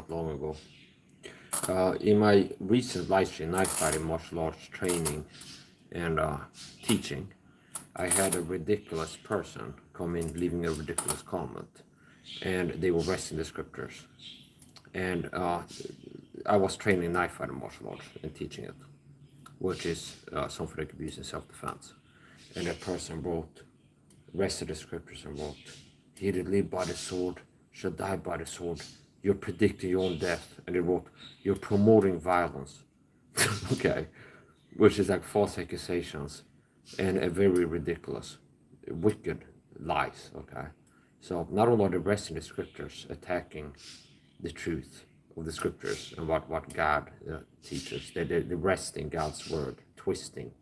not long ago. In my recent live stream, knife fighting, martial arts training, and teaching, I had a ridiculous person come in leaving a ridiculous comment, and they were wresting the scriptures. And I was training knife fighting martial arts and teaching it, which is something that could be used in self-defense. And that person wrote, wrested the scriptures and wrote, "He that live by the sword shall die by the sword. You're predicting your own death." And they wrote, "You're promoting violence." Okay, which is like false accusations and a very ridiculous, wicked lies. Okay, so not only are they wresting the scriptures, attacking the truth of the scriptures and what God teaches, they're wresting God's word, twisting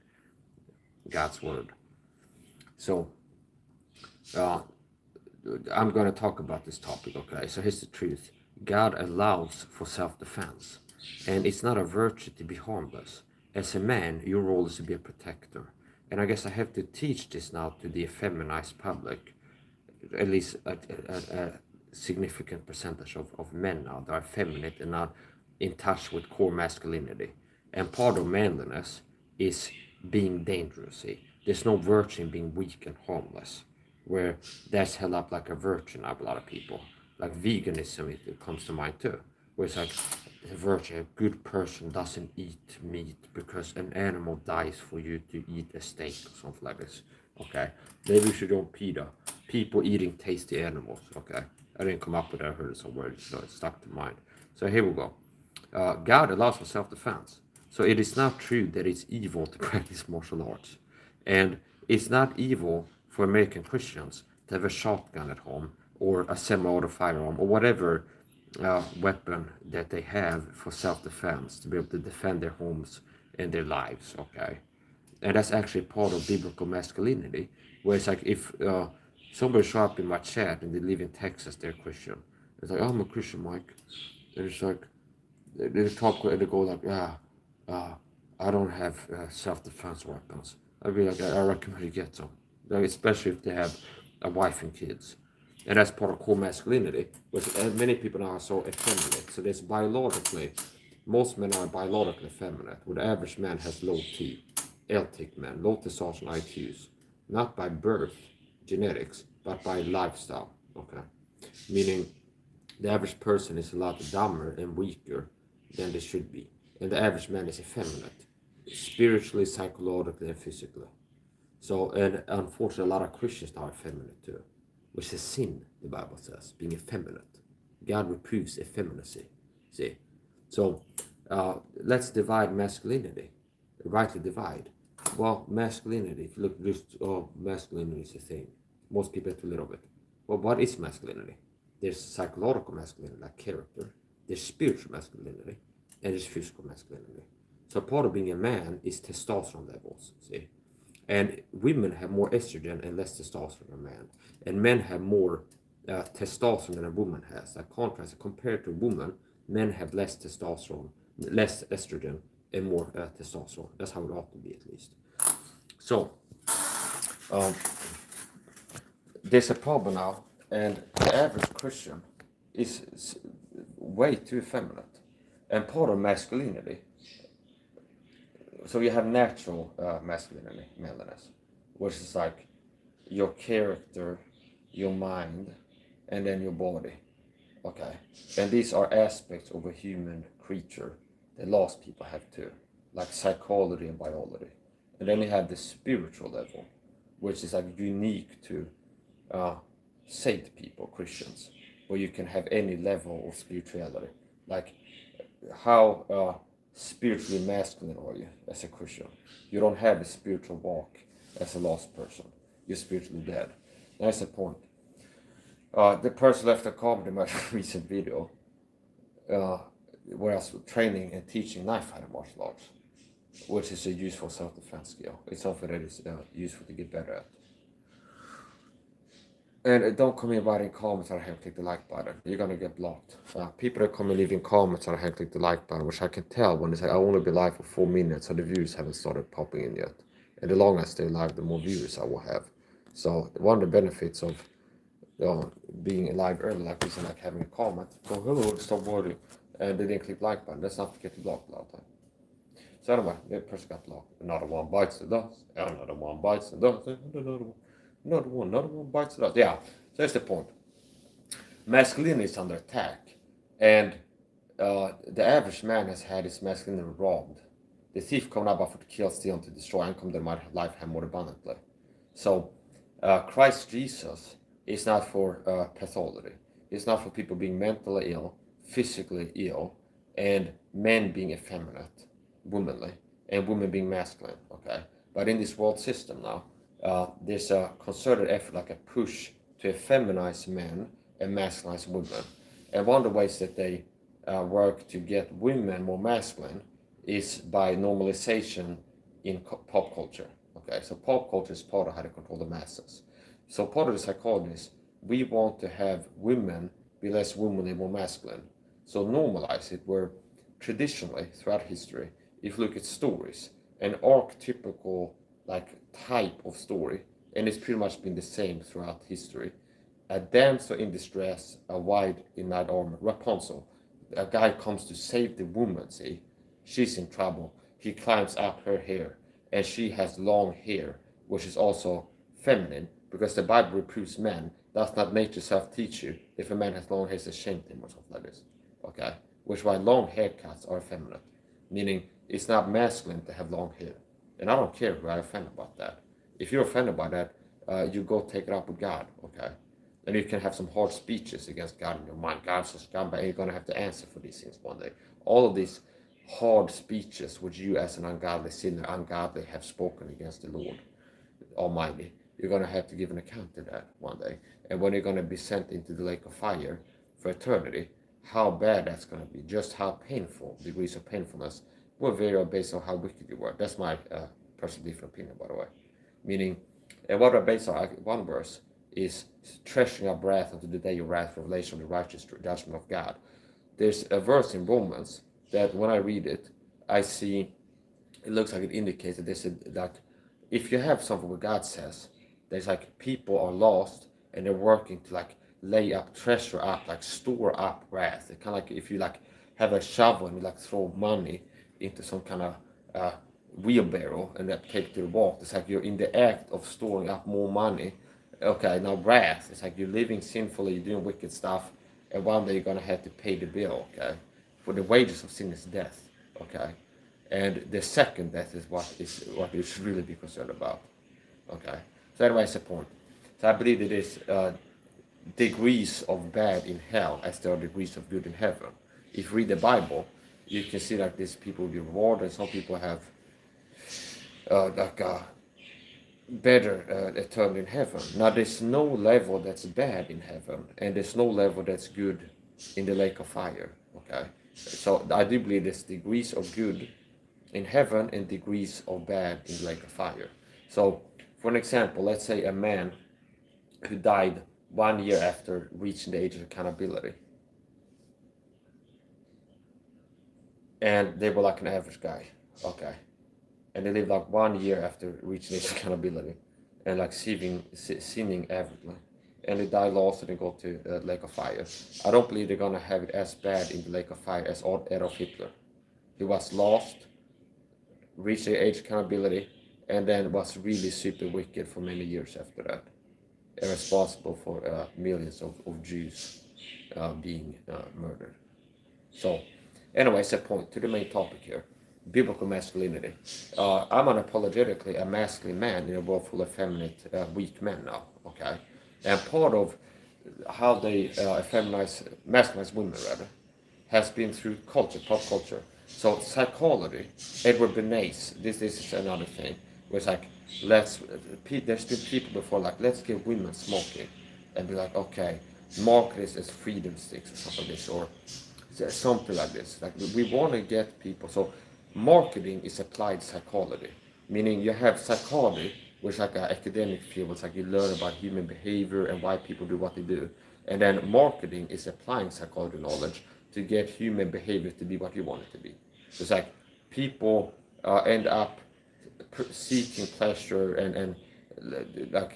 God's word. So I'm going to talk about this topic. Okay, so here's the truth. God allows for self-defense, and it's not a virtue to be harmless. As a man, your role is to be a protector, and I guess I have to teach this now to the effeminized public. At least a significant percentage of men now that are effeminate and not in touch with core masculinity. And part of manliness is being dangerous. See? There's no virtue in being weak and harmless, where that's held up like a virtue now by a lot of people. Like veganism, it comes to mind too, where it's like a virtue, a good person doesn't eat meat because an animal dies for you to eat a steak or something like this. Okay, maybe we should do PETA, people eating tasty animals. Okay, I didn't come up with that, I heard it somewhere, so it stuck to mind. So here we go. God allows for self-defense. So it is not true that it's evil to practice martial arts. And it's not evil for American Christians to have a shotgun at home or a semi-auto firearm or whatever weapon that they have for self-defense to be able to defend their homes and their lives, okay? And that's actually part of biblical masculinity, where it's like if somebody show up in my chat and they live in Texas, they're Christian. It's like, "Oh, I'm a Christian, Mike." And it's like, they talk and they go like, "Yeah, I don't have self-defense weapons." I'd be like, "I recommend you get some." Like, especially if they have a wife and kids. And that's part of core masculinity, which many people now are so effeminate. So there's biologically, most men are biologically effeminate, where the average man has low T, L-tick men, low testosterone IQs, not by birth, genetics, but by lifestyle, okay? Meaning the average person is a lot dumber and weaker than they should be. And the average man is effeminate, spiritually, psychologically, and physically. So, and unfortunately, a lot of Christians are effeminate too, which is sin, the Bible says, being effeminate. God reproves effeminacy, see? So, let's divide masculinity, rightly divide. Well, masculinity, if you look just, masculinity is a thing. Most people do a little bit. Well, what is masculinity? There's psychological masculinity, like character. There's spiritual masculinity, and there's physical masculinity. So part of being a man is testosterone levels, see? And women have more estrogen and less testosterone than a man. And men have more testosterone than a woman has. Like contrast, compared to a woman, men have less testosterone, less estrogen, and more testosterone. That's how it ought to be, at least. So, there's a problem now, and the average Christian is way too effeminate. And part of masculinity, so you have natural masculinity, manliness, which is like your character, your mind, and then your body, okay? And these are aspects of a human creature that lost people have too, like psychology and biology. And then you have the spiritual level, which is like unique to saved people, Christians, where you can have any level of spirituality. Like how spiritually masculine are you as a Christian? You don't have a spiritual walk as a lost person. You're spiritually dead. That's the point. The person left a comment in my recent video where I was training and teaching knife fighting martial arts, which is a useful self-defense skill. It's something that is useful to get better at. And don't come in writing comments and I haven't clicked the like button. You're going to get blocked. People that come and leaving comments and I haven't clicked the like button, which I can tell when they say, "I only be live for 4 minutes," so the views haven't started popping in yet. And the longer I stay live, the more viewers I will have. So one of the benefits of being live early like this and like having a comment, go hello, stop worrying, and they didn't click like button. That's not to get you blocked a lot of time. So anyway, the person got blocked. Another one bites the dust. Another one bites the dust. Another one bites the dust. Yeah, so that's the point. Masculinity is under attack, and the average man has had his masculinity robbed. The thief come not but for to kill, steal, and to destroy, and come that my life have more abundantly. So, Christ Jesus is not for pathology. It's not for people being mentally ill, physically ill, and men being effeminate, womanly, and women being masculine. Okay, but in this world system now, there's a concerted effort, like a push to effeminize men and masculinize women. And one of the ways that they work to get women more masculine is by normalization in pop culture. Okay, so pop culture is part of how to control the masses. So part of the psychology is we want to have women be less womanly, more masculine. So normalize it, where traditionally throughout history, if you look at stories, an archetypical like type of story, and it's pretty much been the same throughout history. A damsel in distress, a white in knight armor, Rapunzel. A guy comes to save the woman, see? She's in trouble. He climbs up her hair, and she has long hair, which is also feminine, because the Bible reproves men. Does not nature self teach you? If a man has long hair, it's a shame to him, or something like this. Okay? Which is why long haircuts are effeminate, meaning it's not masculine to have long hair. And I don't care who I offend about that. If you're offended by that, you go take it up with God, okay? And you can have some hard speeches against God in your mind. God's a scumbag, and you're going to have to answer for these things one day. All of these hard speeches which you as an ungodly sinner, ungodly, have spoken against the Lord Almighty, you're going to have to give an account to that one day. And when you're going to be sent into the lake of fire for eternity, how bad that's going to be, just how painful, degrees of painfulness, will vary based on how wicked you were. That's my personal different opinion, by the way. Meaning, and what are based on one verse is treasuring up wrath unto the day of wrath, revelation of the righteous judgment of God. There's a verse in Romans that when I read it, I see it looks like it indicates that there's that if you have something where God says there's like people are lost and they're working to like lay up, treasure up, like store up wrath. It's kind of like if you like have a shovel and you like throw money into some kind of wheelbarrow and that take to the walk. It's like you're in the act of storing up more money. Okay, now wrath. It's like you're living sinfully, you're doing wicked stuff, and one day you're gonna have to pay the bill. Okay, for the wages of sin is death. Okay, and the second death is what you should really be concerned about. Okay, so anyways, the point. So I believe it is degrees of bad in hell as there are degrees of good in heaven. If you read the Bible, you can see that these people will be rewarded, and some people have better eternity in heaven. Now, there's no level that's bad in heaven, and there's no level that's good in the lake of fire. Okay, so I do believe there's degrees of good in heaven and degrees of bad in the lake of fire. So, for an example, let's say a man who died 1 year after reaching the age of accountability, and they were like an average guy. Okay. And they lived like 1 year after reaching age accountability and like sinning avidly. And they die lost and they go to the lake of fire. I don't believe they're going to have it as bad in the lake of fire as Adolf Hitler. He was lost, reached the age accountability, and then was really super wicked for many years after that. And responsible for millions of Jews being murdered. So, anyways, a point to the main topic here. Biblical masculinity. I'm unapologetically a masculine man in a world full of effeminate, weak men now, okay? And part of how they masculinize women, rather, has been through culture, pop culture. So psychology, Edward Bernays, this is another thing, where it's like, there's been people before, like, let's give women smoking, and be like, okay, mark this as freedom sticks or something like this, or something like this. Like, we want to get people, so marketing is applied psychology, meaning you have psychology, which is like an academic field. It's like you learn about human behavior and why people do what they do. And then marketing is applying psychology knowledge to get human behavior to be what you want it to be. So it's like people end up seeking pleasure and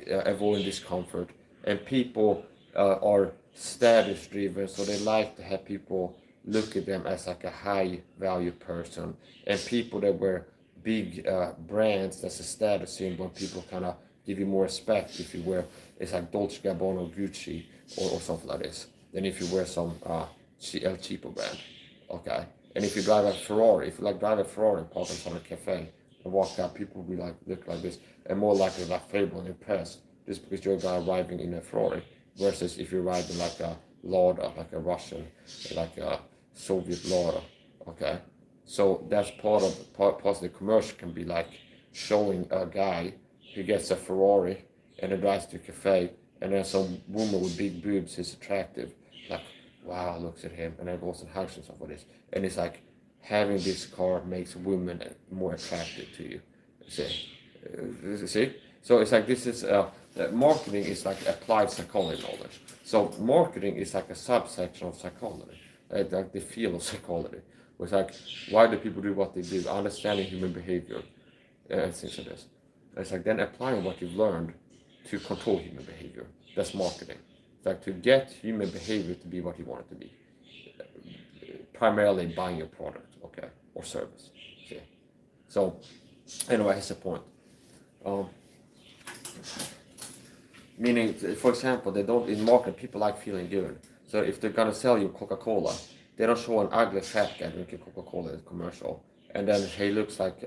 avoiding discomfort. And people are status driven, so they like to have people look at them as like a high value person, and people that wear big brands, that's a status symbol. People kind of give you more respect if you wear, it's like Dolce Gabbana or Gucci or something like this, than if you wear some cheaper brand. Okay, and if you drive a Ferrari, if you like drive a Ferrari and park in some cafe and walk out, people will be like look like this, and more likely like favorable and impressed just because you're a guy arriving in a Ferrari, versus if you're riding like a Lada, like a Russian, like a Soviet Lada. Okay, so that's part of the commercial can be like showing a guy who gets a Ferrari and then drives to a cafe, and then some woman with big boobs is attractive, like wow, looks at him, and then goes and hugs himself with this, and it's like having this car makes women more attractive to you. See, so it's like this is marketing is like applied psychology knowledge. So marketing is like a subsection of psychology, like the field of psychology. It's like why do people do what they do, understanding human behavior, and things like this. It's like then applying what you've learned to control human behavior. That's marketing. It's like to get human behavior to be what you want it to be. Primarily buying your product, okay, or service. See? So anyway, that's the point. Meaning, for example, they don't in marketing. People like feeling good. So if they're gonna sell you Coca-Cola, they don't show an ugly fat guy drinking Coca-Cola in the commercial, and then he looks like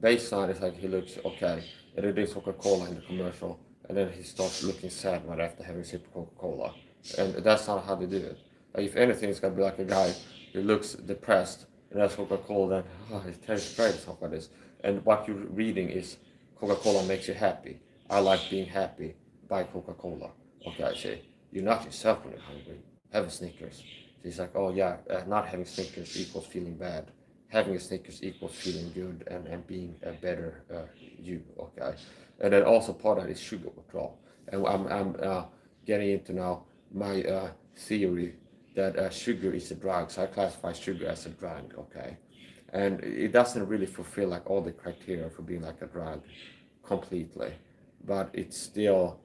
baseline is like he looks okay, and he drinks Coca-Cola in the commercial, and then he starts looking sad right after having a sip of Coca-Cola, and that's not how they do it. Like if anything, it's gonna be like a guy who looks depressed and has Coca-Cola, then it tastes great, stuff like this. And what you're reading is Coca-Cola makes you happy. I like being happy. Buy Coca-Cola. Okay, I say you're not yourself when you're hungry. Have a Snickers. So it's like, oh yeah, not having Snickers equals feeling bad. Having a Snickers equals feeling good and being a better you. Okay, and then also part of that is sugar withdrawal. And I'm getting into now my theory that sugar is a drug. So I classify sugar as a drug. Okay, and it doesn't really fulfill like all the criteria for being like a drug completely, but it's still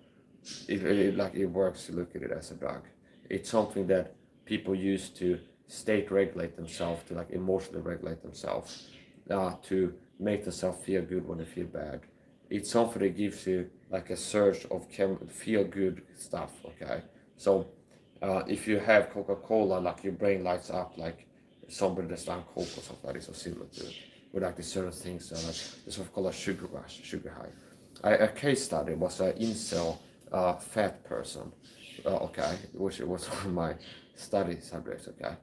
it works to look at it as a drug. It's something that people use to state regulate themselves, to like emotionally regulate themselves, to make themselves feel good when they feel bad. It's something that gives you like a surge of feel good stuff. Okay, so if you have Coca-Cola, like your brain lights up like somebody that's done coke or something like this, or similar to it, with like these certain things like this what we call a sugar rush, sugar high. A case study was an incel fat person, okay, which was one of my study subjects, okay,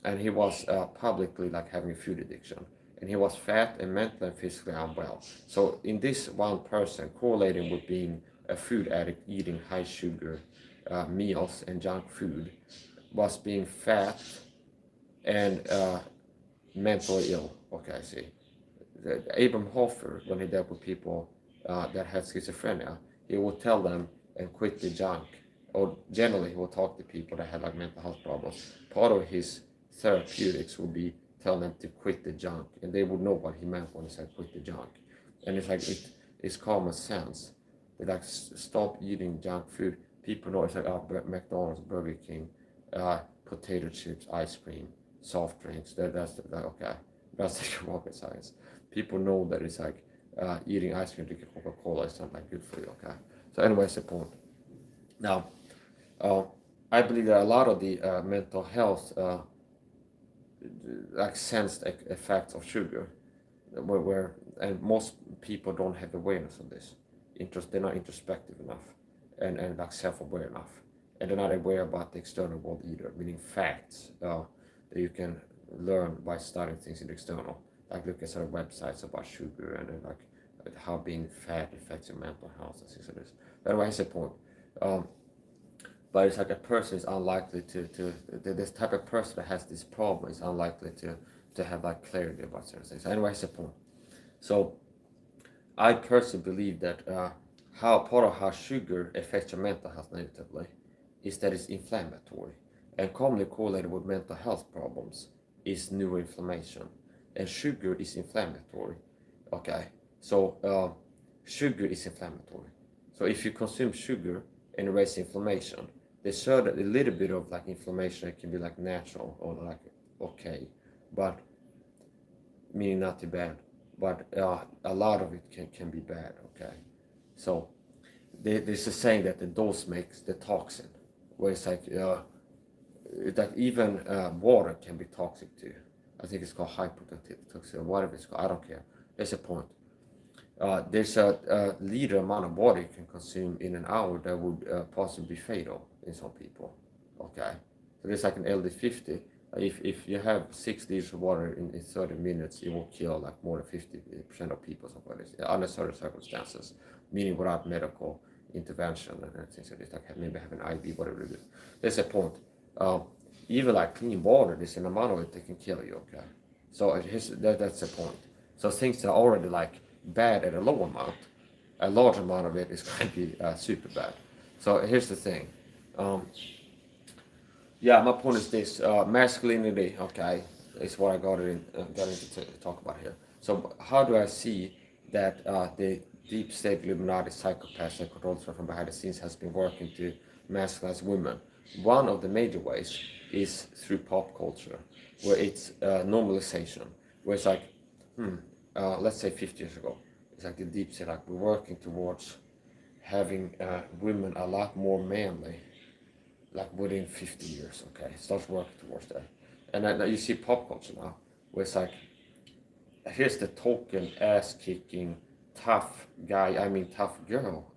and he was publicly like having a food addiction, and he was fat and mentally and physically unwell. So in this one person, correlating with being a food addict, eating high sugar meals and junk food, was being fat and mentally ill. Okay, I see. Abraham Hoffer, when he dealt with people that had schizophrenia, he would tell them and quit the junk. Or generally, he would talk to people that had like mental health problems. Part of his therapeutics would be tell them to quit the junk, and they would know what he meant when he said quit the junk. And it's like it's common sense. They like stop eating junk food. People know it's like McDonald's, Burger King, potato chips, ice cream, soft drinks. That's okay. That's like rocket science. People know that it's like eating ice cream, drinking Coca-Cola is not like good for you. Okay. So anyway, that's the point. Now, I believe that a lot of the mental health like sensed effects of sugar, where and most people don't have awareness of this. They're not introspective enough, and like self-aware enough, and they're not aware about the external world either. Meaning facts that you can learn by studying things in the external, like look at sort of websites about sugar and like how being fat affects your mental health and things like this. Anyway, that's the point. But it's like a person is unlikely to this type of person that has this problem is unlikely to have like clarity about certain things. Anyway, that's the point. So I personally believe that how part of how sugar affects your mental health negatively is that it's inflammatory, and commonly correlated with mental health problems is neuroinflammation, and sugar is inflammatory. Okay, so sugar is inflammatory. So if you consume sugar and raise inflammation, they show that a little bit of like inflammation can be like natural or like okay, but meaning not too bad, but a lot of it can be bad. Okay, so there's a saying that the dose makes the toxin, where it's like that even water can be toxic too. I think it's called hypotoxic or whatever it's called. I don't care. There's a point. There's a liter amount of water you can consume in an hour that would possibly be fatal in some people. Okay, so there's like an LD50. If you have 6 liters of water in 30 minutes, it will kill like more than 50% of people, something like this, under certain circumstances, meaning without medical intervention and things like this, like maybe have an IV, whatever it is. There's a point. Even like clean water, there's an amount of it that can kill you. Okay, so that's the point. So things that are already like bad at a low amount, a large amount of it is going to be super bad. So here's the thing. Yeah, my point is this: masculinity. Okay, is what I got into to talk about here. So how do I see that the deep state Illuminati psychopaths that control from behind the scenes has been working to masculinize women? One of the major ways is through pop culture, where it's normalization, where it's like, let's say 50 years ago, it's like the deep state, like we're working towards having women a lot more manly, like within 50 years, okay, starts working towards that. And then you see pop culture now, where it's like, here's the token ass-kicking tough guy, tough girl,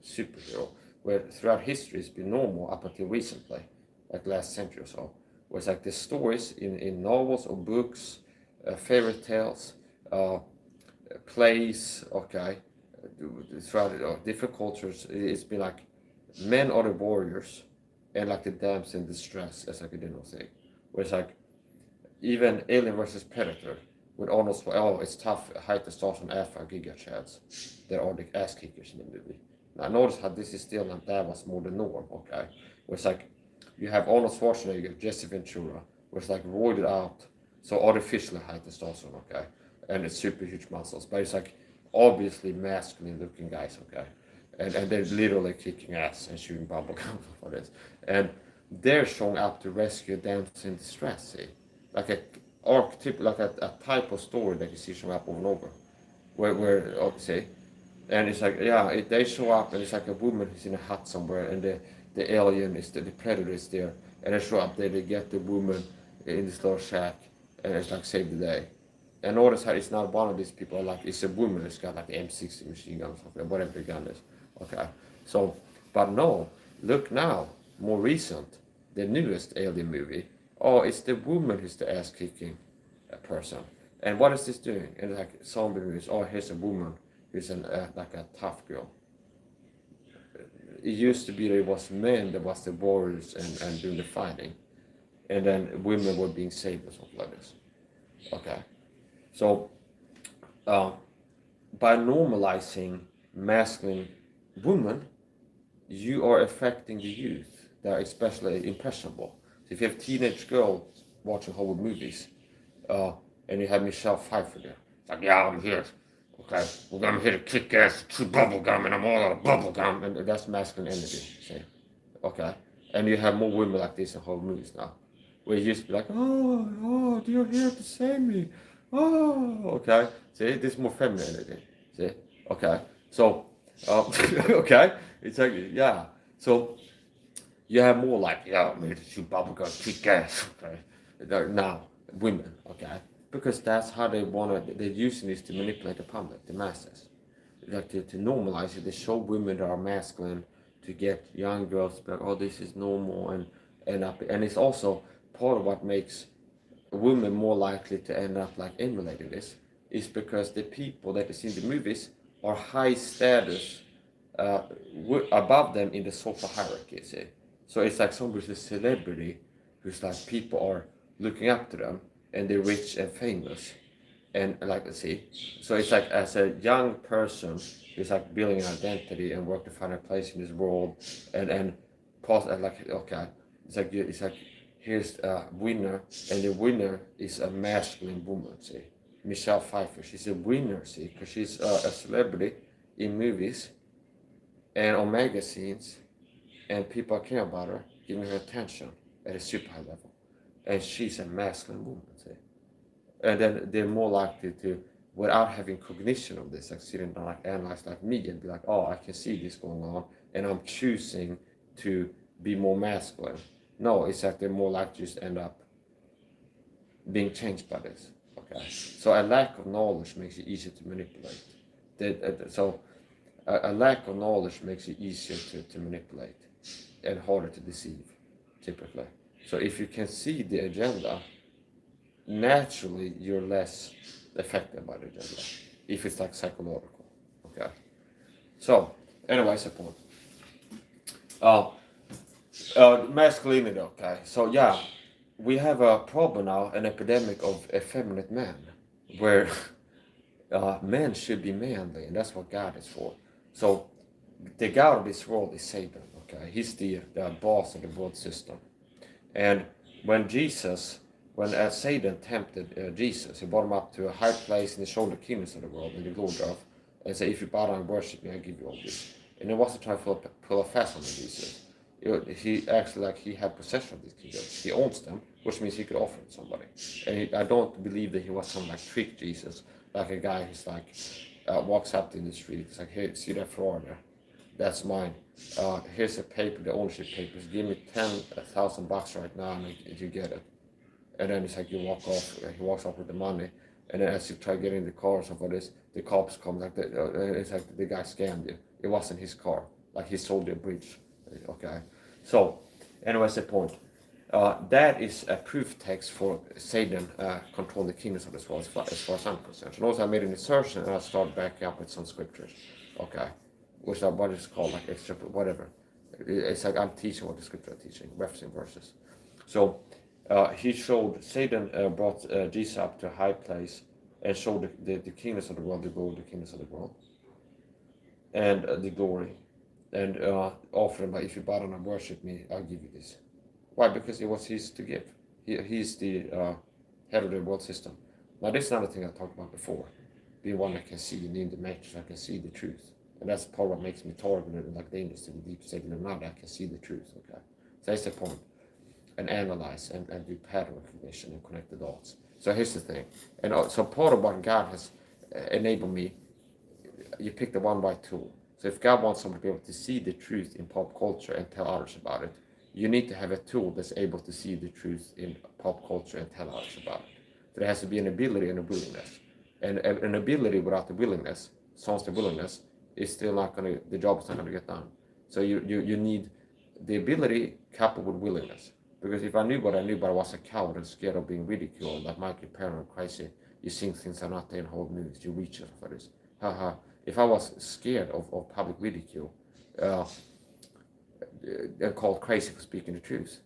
superhero, where throughout history it's been normal up until recently, like last century or so, where it's like the stories in novels or books, fairy tales, plays, okay, throughout different cultures, it's been like men are the warriors and like the damsel in distress, as like a general thing, where it's like even Alien versus Predator with Arnold Schwarzenegger, it's tough, high testosterone alpha giga chads that are the ass kickers in the movie. Now notice how this is still not that was more the norm, okay? Where it's like you have Arnold Schwarzenegger, Jesse Ventura, where it's like roided out, so artificially high testosterone, okay? And it's super huge muscles, but it's like obviously masculine looking guys, okay? And they're literally kicking ass and shooting bubble gum for this. And they're showing up to rescue damsel in distress, see? Like a archetype, like a type of story that you see showing up over and over. Where see? And it's like, yeah, they show up and it's like a woman who's in a hut somewhere and the alien is the predator is there. And they show up there, they get the woman in this little shack and it's like save the day. And notice how it's not one of these people, like it's a woman that's got like the M60 machine gun or something, whatever the gun is. Okay, so, but no, look now, more recent, the newest Alien movie, oh, it's the woman who's the ass-kicking person. And what is this doing? And like zombie movies, oh, here's a woman who's like a tough girl. It used to be that it was men that was the warriors and doing the fighting. And then women were being saved or something like this. Okay, so by normalizing masculine women, you are affecting the youth that are especially impressionable. So if you have teenage girls watching Hollywood movies, and you have Michelle Pfeiffer there, it's like, yeah, I'm here, okay, I'm here to kick ass, chew bubble gum, and I'm all out of bubble gum, and that's masculine energy, see, okay, and you have more women like this in Hollywood movies now, where you used to be like, oh, you're here to save me, oh, okay, see, this is more feminine energy, see, okay, so, okay, it's like, yeah, so you have more like, yeah, I'm here to chew bubblegum, kick ass, okay, now, women, okay, because that's how they want to, they're using this to manipulate the public, the masses, like to normalize it, they show women that are masculine to get young girls to be like, oh, this is normal, and it's also part of what makes women more likely to end up like emulating this, is because the people that you see in the movies are high status above them in the social hierarchy, see? So it's like somebody's a celebrity who's like people are looking up to them and they're rich and famous. And like, see, so it's like as a young person who's like building an identity and work to find a place in this world and like, okay, it's like here's a winner and the winner is a masculine woman, see. Michelle Pfeiffer, she's a winner, see, because she's a celebrity in movies and on magazines, and people care about her, giving her attention at a super high level. And she's a masculine woman, see. And then they're more likely to, without having cognition of this, like sitting down, like analyze like me and be like, oh, I can see this going on, and I'm choosing to be more masculine. No, it's like they're more likely to just end up being changed by this. Okay, so a lack of knowledge makes it easier to manipulate. A lack of knowledge makes it easier to manipulate and harder to deceive, typically. So if you can see the agenda, naturally you're less affected by the agenda, if it's like psychological. Okay. So, anyways, the point. Masculinity. Okay. So yeah, we have a problem now, an epidemic of effeminate men, where men should be manly, and that's what God is for. So the God of this world is Satan. Okay, he's the boss of the world system. And when Satan tempted Jesus, he brought him up to a high place and he showed the kingdoms of the world and the glory of, and said, if you bow down and worship me, I give you all this. And it wasn't trying to pull a fast on Jesus. He actually, like, he had possession of these kingdoms. He owns them, which means he could offer it to somebody. And I don't believe that he was some like trick Jesus, like a guy who's like walks up in the street. It's like, hey, see that floor there? That's mine. Here's a paper, the ownership papers. Give me $10,000 right now, and you get it. And then it's like you walk off. He walks off with the money, and then as you try getting the car or something like this, the cops come. Like it's like the guy scammed you. It wasn't his car. Like he sold you a bridge. Okay. So, anyways, the point. That is a proof text for Satan controlling the kingdoms of this world, as far as I'm concerned. And also, I made an insertion and I started backing up with some scriptures. Okay. Which are what is called like extra, whatever. It's like I'm teaching what the scripture are teaching, referencing verses. So he showed, Satan brought Jesus up to a high place and showed the kingdoms of the world, the glory, the kingdoms of the world, and the glory, and offered him, like, if you bow down and worship me, I'll give you this. Why? Because it was his to give. He's the head of the world system. Now this is another thing I talked about before. Being one that can see in the matrix, I can see the truth. And that's part of what makes me targeted and like dangerous to the deep state of the mind. I can see the truth, okay? So that's the point. And analyze and do pattern recognition and connect the dots. So here's the thing. And so part of what God has enabled me, you pick the one right tool. So if God wants someone to be able to see the truth in pop culture and tell others about it, you need to have a tool that's able to see the truth in pop culture and tell others about it. So there has to be an ability and a willingness. And an ability without the willingness, sans the willingness, is still not going to, the job is not going to get done. So you need the ability coupled with willingness. Because if I knew what I knew, but I was a coward and scared of being ridiculed, like Michael paranoid, crazy, you sing things are not there in whole news, you reach out for this. Haha. If I was scared of public ridicule, they're called crazy for speaking the truth,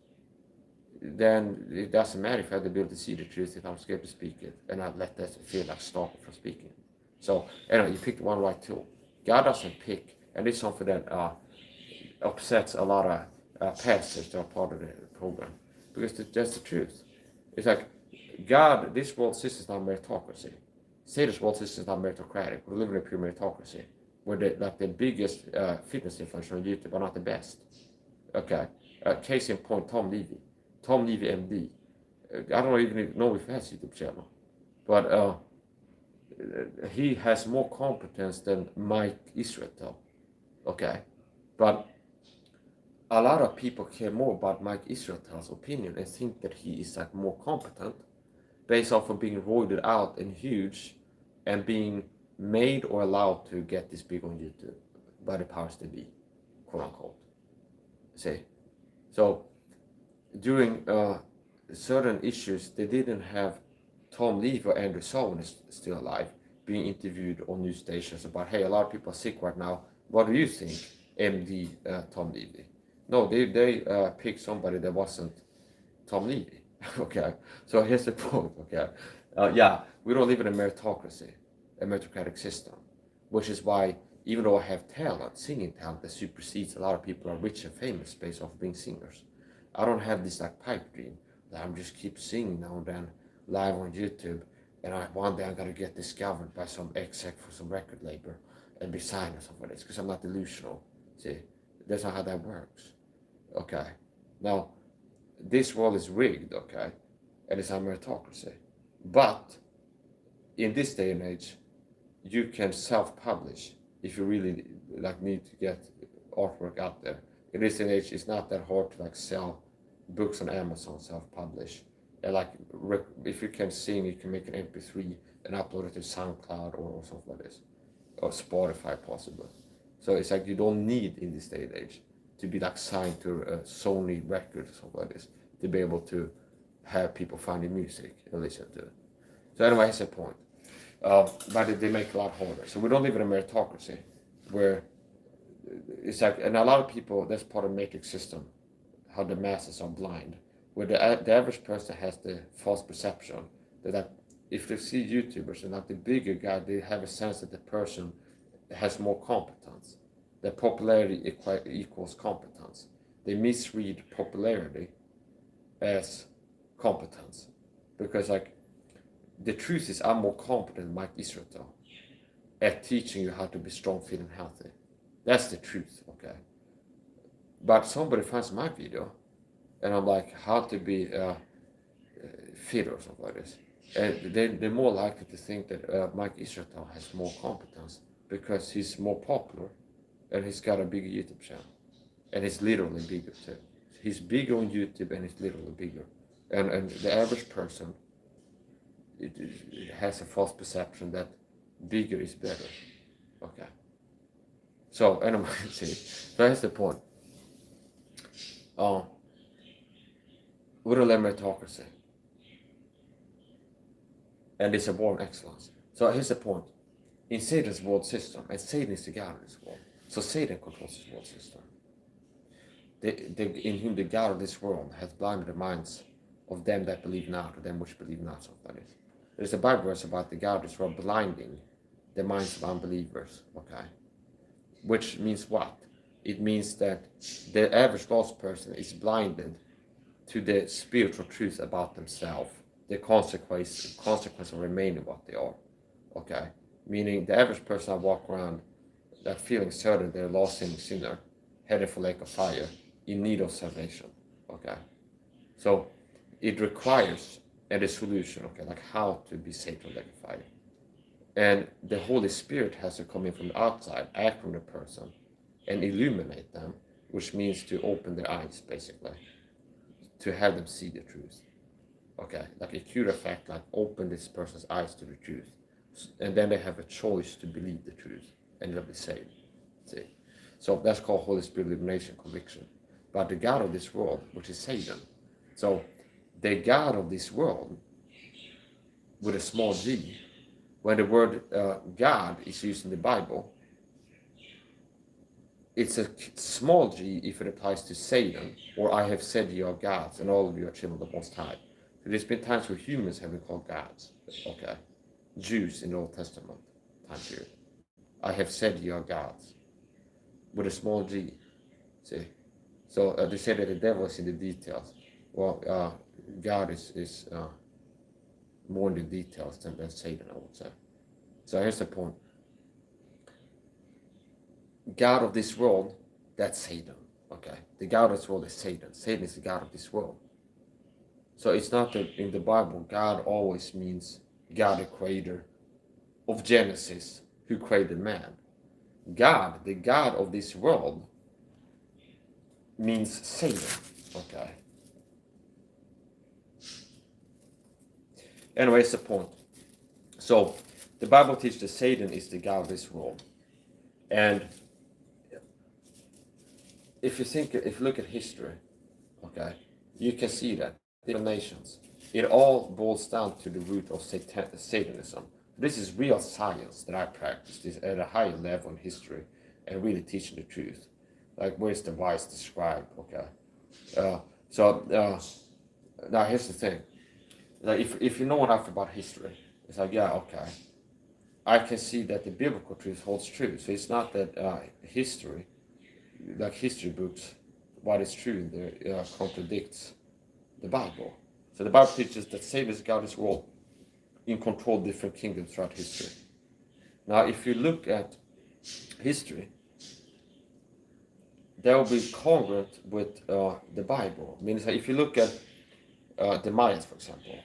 then it doesn't matter if I have the ability to see the truth if I'm scared to speak it, and I let that feel like stop me from speaking. So anyway, you picked one right tool. God doesn't pick, and it's something that upsets a lot of pastors that are part of the program, because that's the truth. It's like God, this world system is not meritocracy. Satan's world system is not meritocratic. We live in a pure meritocracy, where the biggest fitness influencer on YouTube are not the best. Okay, case in point, Tom Levy, MD. I don't even know if he has a YouTube channel, but he has more competence than Mike Israel. Okay, but a lot of people care more about Mike Israel's opinion and think that he is like more competent based off of being roided out and huge and being made or allowed to get this big on YouTube by the powers that be, quote unquote. See, so during certain issues, they didn't have Tom Levy or Andrew Sullivan is still alive being interviewed on news stations about, hey, a lot of people are sick right now. What do you think, MD Tom Levy? No, they picked somebody that wasn't Tom Levy. Okay, so here's the point. Okay, yeah, we don't live in a meritocracy, a meritocratic system, which is why even though I have talent, singing talent that supersedes a lot of people are rich and famous based off of being singers, I don't have this like pipe dream that I'm just keep singing now and then live on YouTube, and one day I'm gonna get discovered by some exec for some record label and be signed or something like this, because I'm not delusional. See, that's not how that works. Okay, Now, this world is rigged, okay, and it's a meritocracy. But in this day and age, you can self-publish if you really like need to get artwork out there. In this day and age, it's not that hard to like sell books on Amazon, self-publish. And like if you can sing, you can make an MP3 and upload it to SoundCloud or something like this, or Spotify possibly. So it's like you don't need in this day and age to be like signed to a Sony record or something like this to be able to have people find your music and listen to it. So anyway, that's the point. But they make it a lot harder. So we don't live in a meritocracy where it's like, and a lot of people, that's part of the matrix system, how the masses are blind, where the average person has the false perception that if they see YouTubers and like the bigger guy, they have a sense that the person has more competence, that popularity equals competence. They misread popularity as competence, because like the truth is I'm more competent than Mike Israel at teaching you how to be strong, fit, and healthy. That's the truth, okay? But somebody finds my video, and I'm like, how to be fit or something like this. And they're more likely to think that Mike Israel has more competence because he's more popular and he's got a bigger YouTube channel. And he's literally bigger too. He's bigger on YouTube and he's literally bigger. And the average person it has a false perception that bigger is better. Okay. So anyway, see, that's the point. We're a meritocracy. And it's a born excellence. So here's the point. In Satan's world system, and Satan is the God of this world, so Satan controls his world system. In whom the God of this world has blinded the minds of them that believe not, or them which believe not, something like this. There's a Bible verse about the God of this world blinding the minds of unbelievers, okay? Which means what? It means that the average lost person is blinded to the spiritual truth about themselves, the consequence of remaining what they are, okay? Meaning the average person that walk around that feeling certain they're lost in sinner, headed for lake of fire, in need of salvation, okay? So it requires a solution, okay, like how to be saved from lake of fire. And the Holy Spirit has to come in from the outside, act from the person, and illuminate them, which means to open their eyes, basically, to have them see the truth. Okay, like a cure effect, like open this person's eyes to the truth. And then they have a choice to believe the truth, and they'll be saved. See? So that's called Holy Spirit illumination, conviction. But the God of this world, which is Satan. So the God of this world, with a small g, when the word God is used in the Bible, it's a small g if it applies to Satan, or I have said you are gods, and all of you are children of the Most High. So there's been times where humans have been called gods, okay? Jews in the Old Testament time period. I have said you are gods, with a small g, see? So they say that the devil is in the details. Well, God is more in the details than Satan, I would say. So here's the point. God of this world, that's Satan, okay? The God of this world is Satan. Satan is the God of this world. So it's not that in the Bible, God always means God, the creator of Genesis, who created man. God, the God of this world, means Satan, okay? Anyway, it's the point. So the Bible teaches that Satan is the God of this world. And if you look at history, okay, you can see that different nations, it all boils down to the root of Satanism. This is real science that I practice this at a higher level in history and really teaching the truth. Like, where's the wise described, okay? Now here's the thing. Like, if you know enough about history, it's like, yeah, okay, I can see that the biblical truth holds true. So it's not that history, like history books, what is true in there contradicts the Bible. So the Bible teaches that Satan is God of this world, in control of different kingdoms throughout history. Now, if you look at history, that will be congruent with the Bible. I mean, it's like if you look at the Mayans, for example,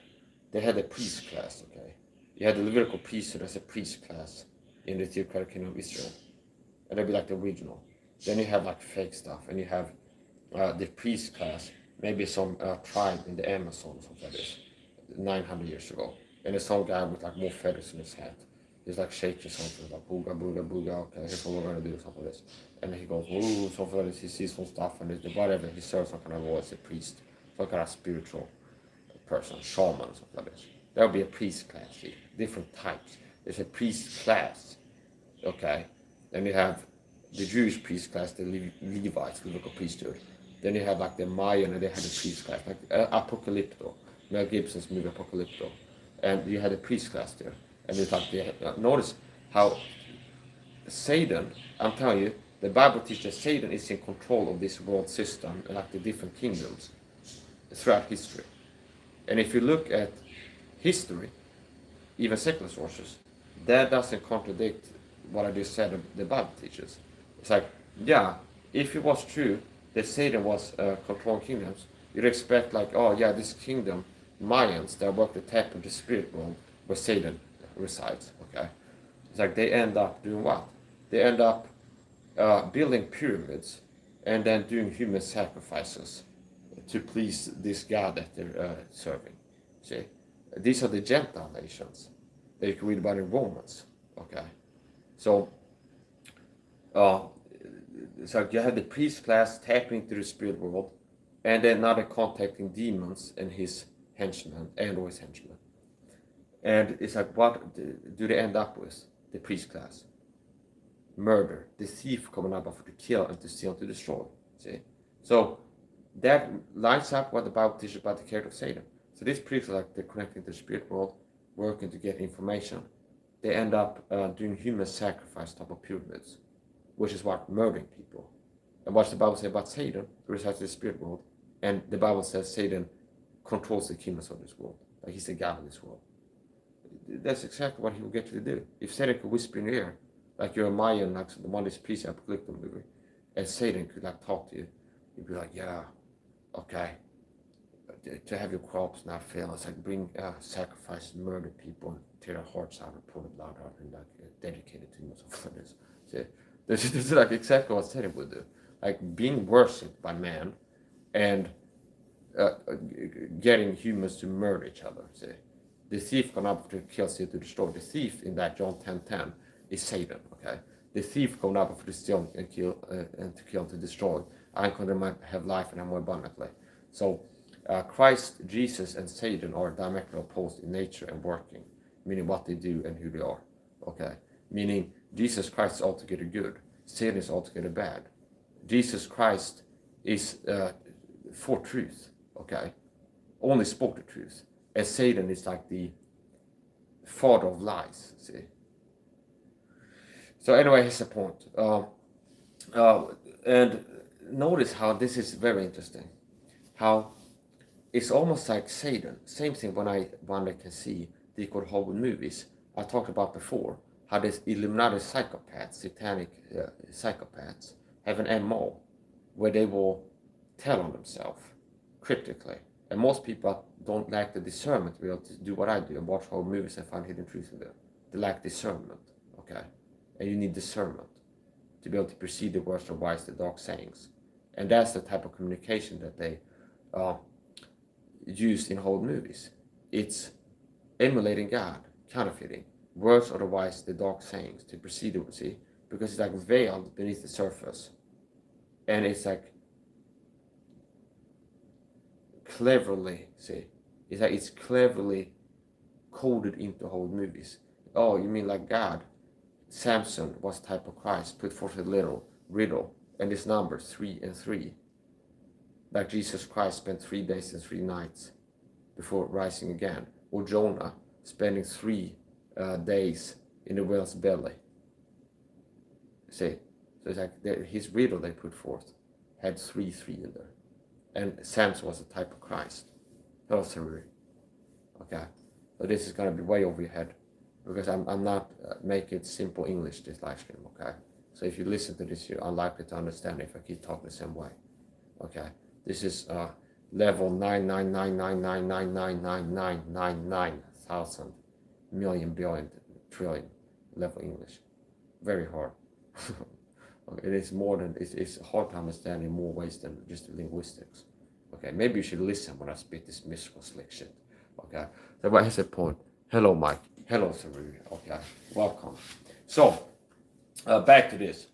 they had a priest class, okay? You had the Levitical priesthood as a priest class in the theocratic kingdom of Israel. And they'd be like the original. Then you have like fake stuff, and you have the priest class, maybe some tribe in the Amazon or something like this, 900 years ago. And there's some guy with like more feathers in his hat. He's like shaking something, like booga, booga, booga, okay, here's what we're gonna do, something like this. And then he goes, ooh, something like this, he sees some stuff, and whatever, he serves some kind of role as a priest, some kind of spiritual person, shaman, something like this. That would be a priest class, see? Different types. There's a priest class, okay? Then you have the Jewish priest class, the Levites, Levitical priesthood. Then you have like the Mayan, and they had a priest class, like Apocalypto, Mel Gibson's movie Apocalypto. And you had a priest class there. And it's like, notice how Satan, I'm telling you, the Bible teaches Satan is in control of this world system and like the different kingdoms throughout history. And if you look at history, even secular sources, that doesn't contradict what I just said the Bible teaches. It's like, yeah, if it was true that Satan was controlling kingdoms, you'd expect like, oh yeah, this kingdom, Mayans, that work the tap of the spirit world where Satan resides, okay? It's like they end up doing what? They end up building pyramids and then doing human sacrifices to please this God that they're serving. See? These are the Gentile nations that you can read about in Romans, okay? So, so you have the priest class tapping into the spirit world, and then now they're contacting demons and his henchmen, and or his henchmen. And it's like, what do they end up with? The priest class. Murder. The thief coming up to kill and to steal and to destroy. See? So that lines up what the Bible teaches about the character of Satan. So these priests are like they're connecting to the spirit world, working to get information. They end up doing human sacrifice type of pyramids, which is what? Murdering people. And what's the Bible say about Satan, who resides in the spirit world? And the Bible says Satan controls the kingdoms of this world. Like he's the God of this world. That's exactly what he will get you to do. If Satan could whisper in your ear, like you're a Mayan, like the one this priest Apocalypto movie, and Satan could like talk to you, you'd be like, yeah, okay, to have your crops not fail, it's like bring sacrifice, murder people, and tear their hearts out and pull the blood out and like dedicate it to him or something like this. See, this is like exactly what Satan would do, like being worshipped by man and getting humans to murder each other. See, the thief come up to kill, steal, to destroy. The thief in that John 10:10 is Satan. Okay, the thief come up to steal and kill and to kill, to destroy. I come they might have life and have more abundantly. So Christ, Jesus, and Satan are diametrically opposed in nature and working, meaning what they do and who they are. Okay, meaning Jesus Christ is altogether good, Satan is altogether bad. Jesus Christ is for truth. Okay, only spoke the truth. And Satan is like the father of lies. See. So anyway, here's the point. And notice how this is very interesting. How it's almost like Satan. Same thing when I can see the good Hollywood movies I talked about before. How these Illuminati psychopaths, satanic psychopaths, have an MO where they will tell on themselves cryptically. And most people don't lack the discernment to be able to do what I do and watch horror movies and find hidden truth in them. They lack discernment, okay? And you need discernment to be able to perceive the words or wise, the dark sayings. And that's the type of communication that they use in horror movies. It's emulating God, counterfeiting, words or the wise, the dark sayings, to perceive the see, because it's like veiled beneath the surface. And it's like cleverly, see, it's like it's cleverly coded into whole movies. Oh, you mean like God? Samson was type of Christ, put forth a little riddle, and this number 3 and 3. Like Jesus Christ spent 3 days and 3 nights before rising again, or Jonah spending 3 days in the whale's belly. See, so it's like his riddle they put forth had 3 in there. And Samson was a type of Christ. Oh, sorry. Okay. So this is going to be way over your head because I'm not making it simple English, this live stream, okay? So if you listen to this, you're unlikely to understand if I keep talking the same way. Okay, this is level 9,999,999,999,000 million billion trillion level English. Very hard. It is more than it's hard to understand in more ways than just linguistics. Okay, maybe you should listen when I spit this mystical slick shit. Okay, so but here's the point. Hello, Mike. Hello, Saruri. Okay, welcome. So, back to this.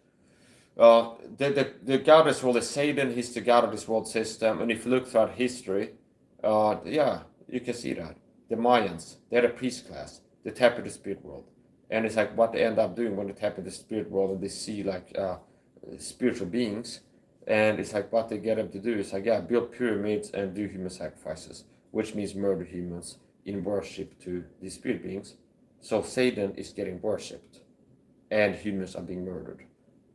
The god of this world is Satan. He's the god of this world system. And if you look throughout history, yeah, you can see that. The Mayans, they're the priest class. They tap into the spirit world. And it's like what they end up doing when they tap into the spirit world and they see like spiritual beings. And it's like what they get them to do is like, yeah, build pyramids and do human sacrifices, which means murder humans in worship to these spirit beings. So Satan is getting worshipped and humans are being murdered.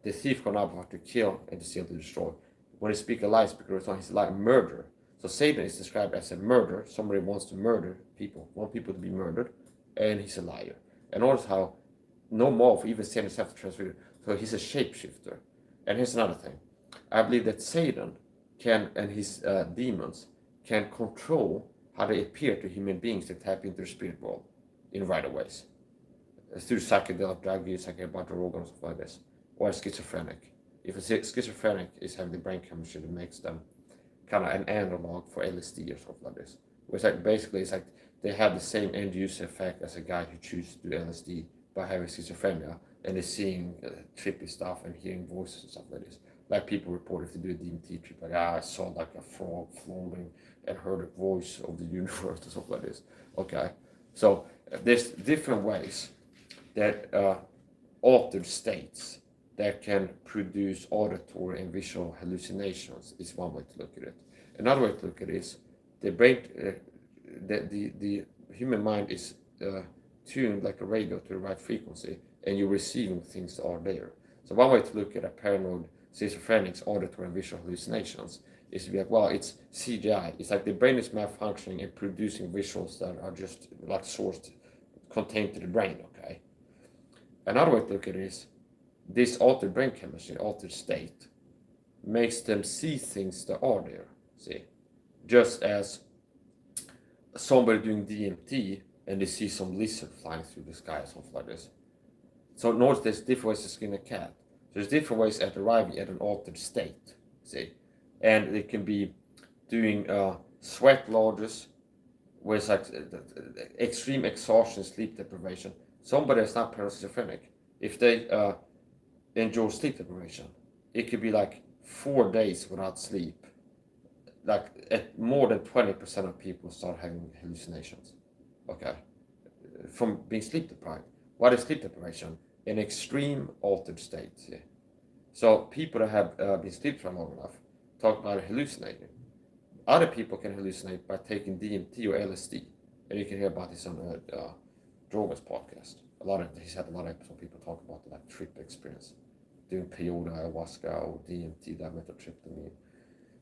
The thief gone out to kill and to steal to destroy. When he speaks a lie, he's like murder. So Satan is described as a murderer. Somebody wants to murder people, want people to be murdered, and he's a liar. And notice how no more even Satan himself to transfigure. So he's a shapeshifter. And here's another thing. I believe that Satan can, and his demons, can control how they appear to human beings that tap into the spirit world in right ways. Through psychedelic drug use, like a bunch of organs, stuff like this. Or schizophrenic. If a schizophrenic is having the brain chemistry that makes them kind of an analog for LSD or something like this. Which like basically it's like they have the same end user effect as a guy who chooses to do LSD by having schizophrenia and is seeing trippy stuff and hearing voices and stuff like this. Like people report if they do a DMT trip, like I saw like a frog floating and heard a voice of the universe or something like this. Okay, so there's different ways that altered states that can produce auditory and visual hallucinations is one way to look at it. Another way to look at it is the brain, the human mind is tuned like a radio to the right frequency, and you're receiving things that are there. So one way to look at a paranoid schizophrenics auditory and visual hallucinations is to be like, well, it's CGI. It's like the brain is malfunctioning and producing visuals that are just like sourced, contained to the brain. Okay. Another way to look at it is this altered brain chemistry, altered state, makes them see things that are there. See, just as somebody doing DMT and they see some lizard flying through the sky or something like this. So notice there's different ways to skin a cat. There's different ways at arriving at an altered state. See, and they can be doing sweat lodges, where it's like extreme exhaustion, sleep deprivation. Somebody that's not schizophrenic, if they enjoy sleep deprivation, it could be like 4 days without sleep. Like at more than 20% of people start having hallucinations. Okay, from being sleep deprived. What is sleep deprivation? An extreme altered state. Yeah. So people that have been sleep deprived long enough talk about hallucinating. Other people can hallucinate by taking DMT or LSD, and you can hear about this on Droga's podcast. He's had a lot of episodes. People talk about the like trip experience, doing peyote, ayahuasca, or DMT, dimethyltryptamine,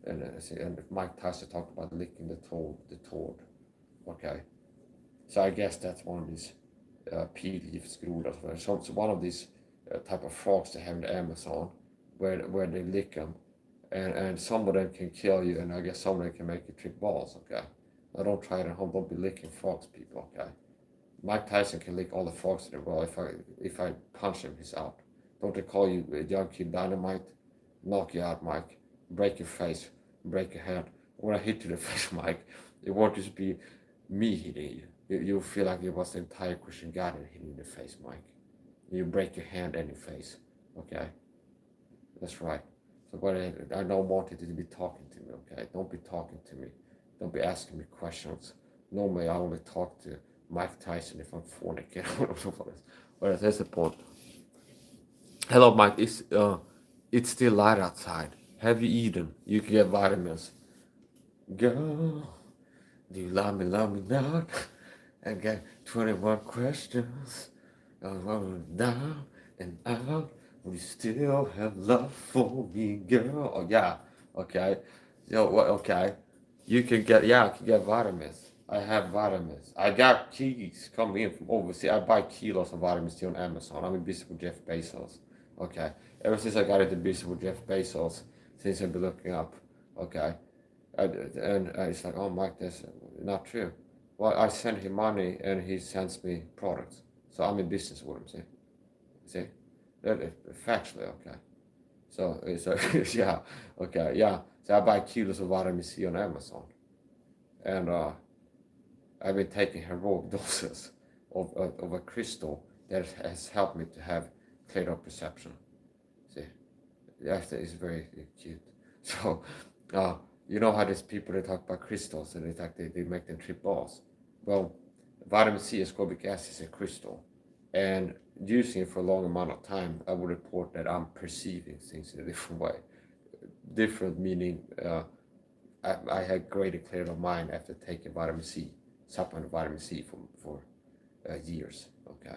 and Mike Tyson talked about licking the toad. Okay, so I guess that's one of these p-leaf screwed. So one of these type of frogs they have in the Amazon, where they lick them, and some of them can kill you, and I guess some of them can make you trip balls. Okay, now don't try it at home. Don't be licking frogs, people. Okay. Mike Tyson can lick all the frogs in the world. If I punch him, he's out. Don't they call you a young kid dynamite? Knock you out, Mike. Break your face. Break your hand. When I hit you in the face, Mike, it won't just be me hitting you. You'll feel like it was the entire Christian garden hitting you in the face, Mike. You break your hand and your face. Okay? That's right. So but I don't want you to be talking to me, okay? Don't be talking to me. Don't be asking me questions. Normally I only talk to Mike Tyson if I'm fornicating or something like this. But that's the point. Hello, Mike. It's still light outside. Have you eaten? You can get vitamins. Girl, do you love me not? I got 21 questions. I'm running down and out. We still have love for me, girl. Oh yeah, okay. Yo, what? Okay. I can get vitamins. I have vitamins. I got keys coming in from overseas. I buy kilos of vitamins here on Amazon. I'm in business with Jeff Bezos. Okay, ever since I got into business with Jeff Bezos, since I've been looking up, okay, and it's like, oh Mike, that's not true. Well, I send him money and he sends me products, so I'm in business with him. See, that is factually okay. So it's like, yeah, okay, yeah. So I buy kilos of vitamin C on Amazon, and I've been taking heroic doses of a crystal that has helped me to have cleared up perception. See, that is very cute. So, uh, you know how there's people that talk about crystals and they make them trip balls. Well, vitamin C ascorbic acid is a crystal, and using it for a long amount of time, I would report that I'm perceiving things in a different way. Different meaning, I had greater clarity of mind after taking vitamin C, supplement vitamin C for years. Okay,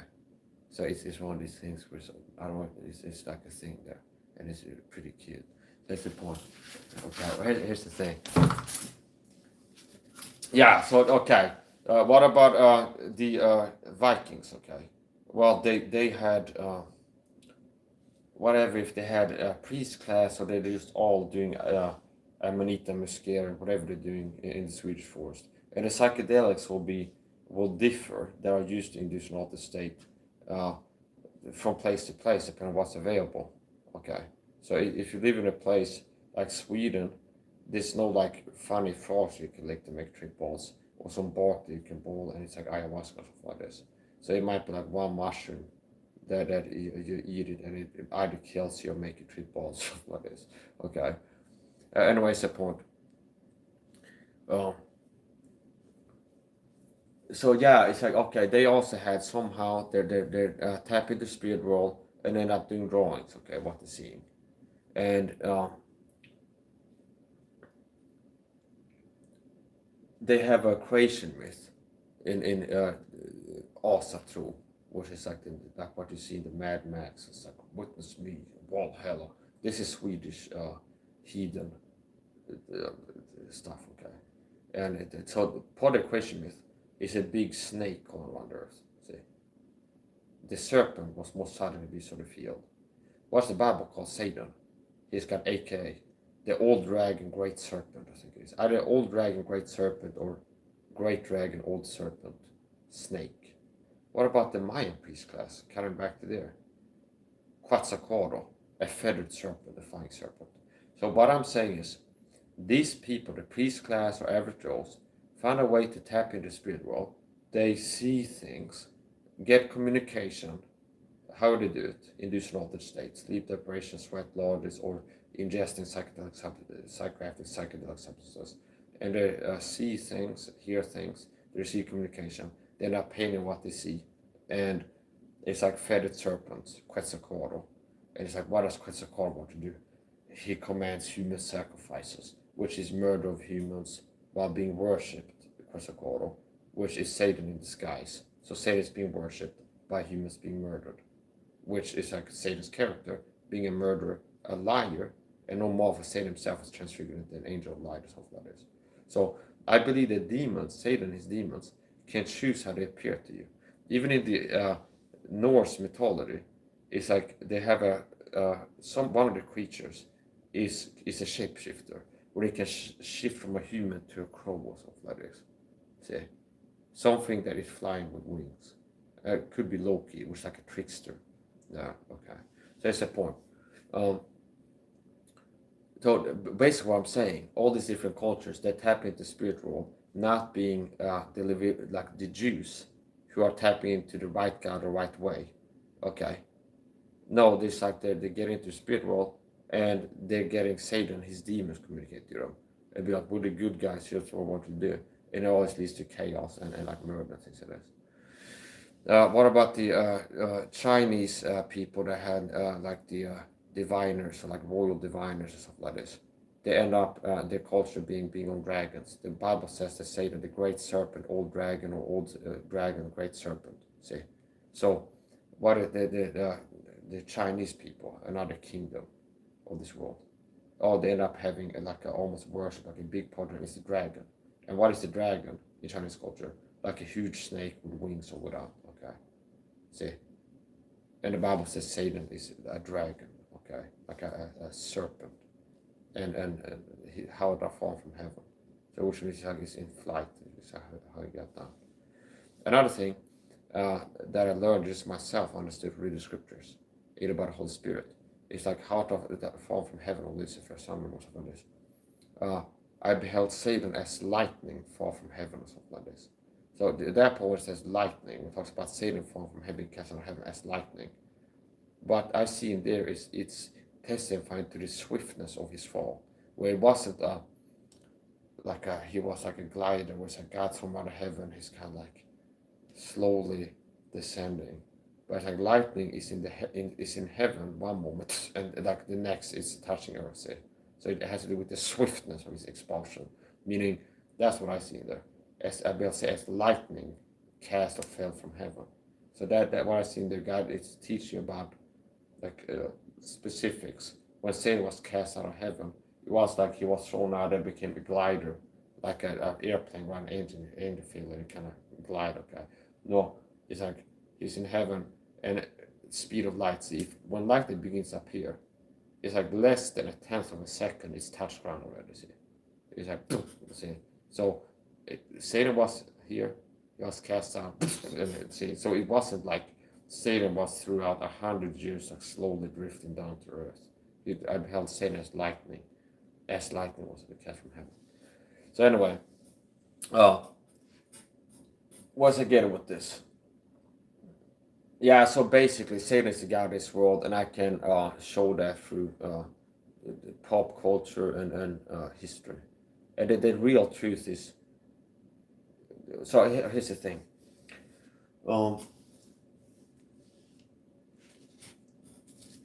so it's one of these things where I don't know, it's like a thing there, and it's pretty cute. That's the point. Okay, well, here's the thing. Yeah. So okay, what about the Vikings? Okay, well they had whatever, if they had a priest class or they're just all doing Amanita Muscaria, whatever they're doing in the Swedish forest, and the psychedelics will differ that are used in this altered state uh, from place to place depending on what's available. Okay, so if you live in a place like Sweden, there's no like funny frogs you can lick to make trip balls or some bark that you can boil, and it's like ayahuasca or stuff like this. So it might be like one mushroom that you eat it and it either kills you or make you trip balls, stuff like this. Okay. Anyways, the point. Um, so yeah, it's like okay, they also had somehow they're tapping the spirit world and end up doing drawings. Okay, what they're seeing, and they have a creation myth in Asa through, which is like what you see in the Mad Max. It's like witness me, Valhalla. This is Swedish heathen uh, stuff. Okay, and so part of the creation myth is a big snake going around the earth. See, the serpent was most suddenly be sort of field. What's the Bible called Satan? He's got AKA the old dragon, great serpent. I think it is either old dragon, great serpent, or great dragon, old serpent, snake. What about the Mayan priest class? Coming back to there, Quetzalcoatl, a feathered serpent, a flying serpent. So what I'm saying is, these people, the priest class or average Joes, find a way to tap into the spirit world. They see things, get communication. How do they do it? Induce an altered state, sleep deprivation, sweat lodges, or ingesting psychoactive psychedelic substances. And they see things, hear things, they receive communication. They're not painting what they see. And it's like feathered serpents, Quetzalcoatl. And it's like, what does Quetzalcoatl want to do? He commands human sacrifices, which is murder of humans while being worshipped, Quetzalcoatl, which is Satan in disguise. So Satan is being worshipped by humans being murdered, which is like Satan's character, being a murderer, a liar, and no more for Satan himself is transfigured into an angel of light or something like this. So I believe that demons, Satan, his demons, can choose how they appear to you. Even in the Norse mythology, it's like they have one of the creatures is a shapeshifter, where they can shift from a human to a crow or something like this. See, something that is flying with wings. Could be Loki, which is like a trickster. Yeah, okay. So that's the point. So basically, what I'm saying, all these different cultures that tap into spirit world, not being delivered like the Jews, who are tapping into the right God the right way. Okay. No, this like they get into spirit world and they're getting Satan, his demons communicate to them. And be like, we're the good guys, here's what we want to do. And it always leads to chaos and like murder and things like that. What about the Chinese people that had like the diviners, or like royal diviners or something like this? They end up their culture being on dragons. The Bible says that Satan, the great serpent, old dragon, or old dragon, great serpent. See, so what are the Chinese people, another kingdom of this world? Oh, they end up having like a almost worship, like a big part of it is the dragon. And what is the dragon in Chinese culture? Like a huge snake with wings or without. Okay, see. And the Bible says Satan is a dragon, okay, like a serpent, and how it fall from heaven. So which means he's in flight. Is how he got down. Another thing that I learned just myself understood reading the scriptures, either by the Holy Spirit. It's like how that fall from heaven or Lucifer, someone or something like this. I beheld Satan as lightning fall from heaven or something like this. So that part says lightning. It talks about Satan fall from heaven, cast out of heaven as lightning. What I see in there is it's testifying to the swiftness of his fall, where it wasn't he was like a glider, where it's like God from out of heaven, he's kind of like slowly descending. But like lightning is in heaven one moment, and like the next is touching earth. See? So it has to do with the swiftness of his expulsion, meaning that's what I see there. As I will say, as lightning cast or fell from heaven. So that what I see in there, God is teaching about like specifics. When Satan was cast out of heaven, it was like he was thrown out and became a glider, like an airplane run engine in the field and kind of glide. Okay, no, it's like he's in heaven and speed of light. See, when lightning begins up here, it's like less than a tenth of a second. It's touched ground already. See, it's like see. So Satan was here, he was cast out. See, so it wasn't like Satan was throughout 100 years like slowly drifting down to earth. I beheld Satan as lightning was cast from heaven. So anyway, what's I getting with this? Yeah, so basically Satan is the God of this world, and I can show that through pop culture and history. And the real truth is, so here's the thing.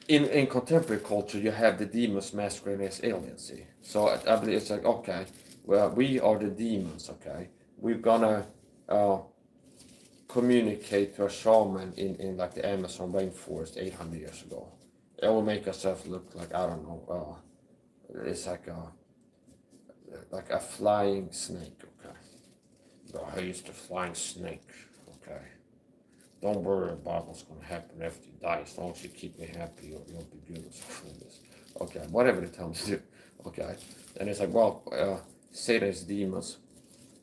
In contemporary culture, you have the demons masquerading as aliens. See? So I believe it's like, okay, well, we are the demons, okay? We're gonna communicate to a shaman in like the Amazon rainforest 800 years ago. It will make ourselves look like, I don't know, it's like a flying snake, okay? I used to flying snake, okay? Don't worry about what's going to happen after you die. As long as you keep me happy, you'll be good. Okay, whatever they tell me to do. Okay, and it's like, well, Satan's demons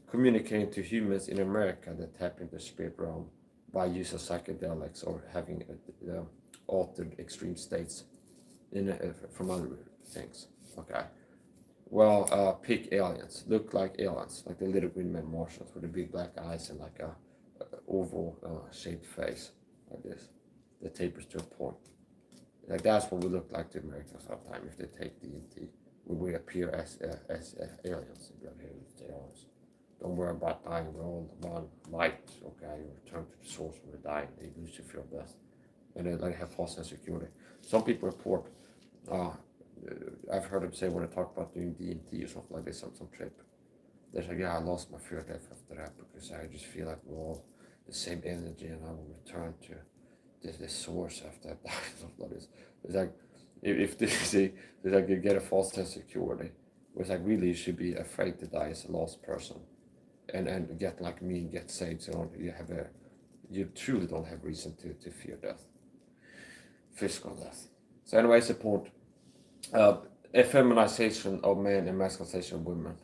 communicating to humans in America that tap into the spirit realm by use of psychedelics or having altered extreme states from other things. Okay, well, pick aliens. Look like aliens, like the little green men Martians with the big black eyes and like a oval shaped face like this that tapers to a point. Like that's what we look like to Americans sometimes if they take DMT. We appear as aliens. Aliens. Don't worry about dying. We're all one light. Okay, you return to the source when we die. They lose your fear of death, and they like have false sense of security. Some people report. I've heard them say when they talk about doing DMT or something like this on some trip. They're like, yeah, I lost my fear of death after that because I just feel like we're all the same energy and I will return to this source after I die. Something like this. It's like, if this is it's like you get a false sense of security. It's like really you should be afraid to die as a lost person and get like me and get saved. So you truly don't have reason to fear death, physical death. So anyway, it's the point. Effeminization of men and masculinization of women.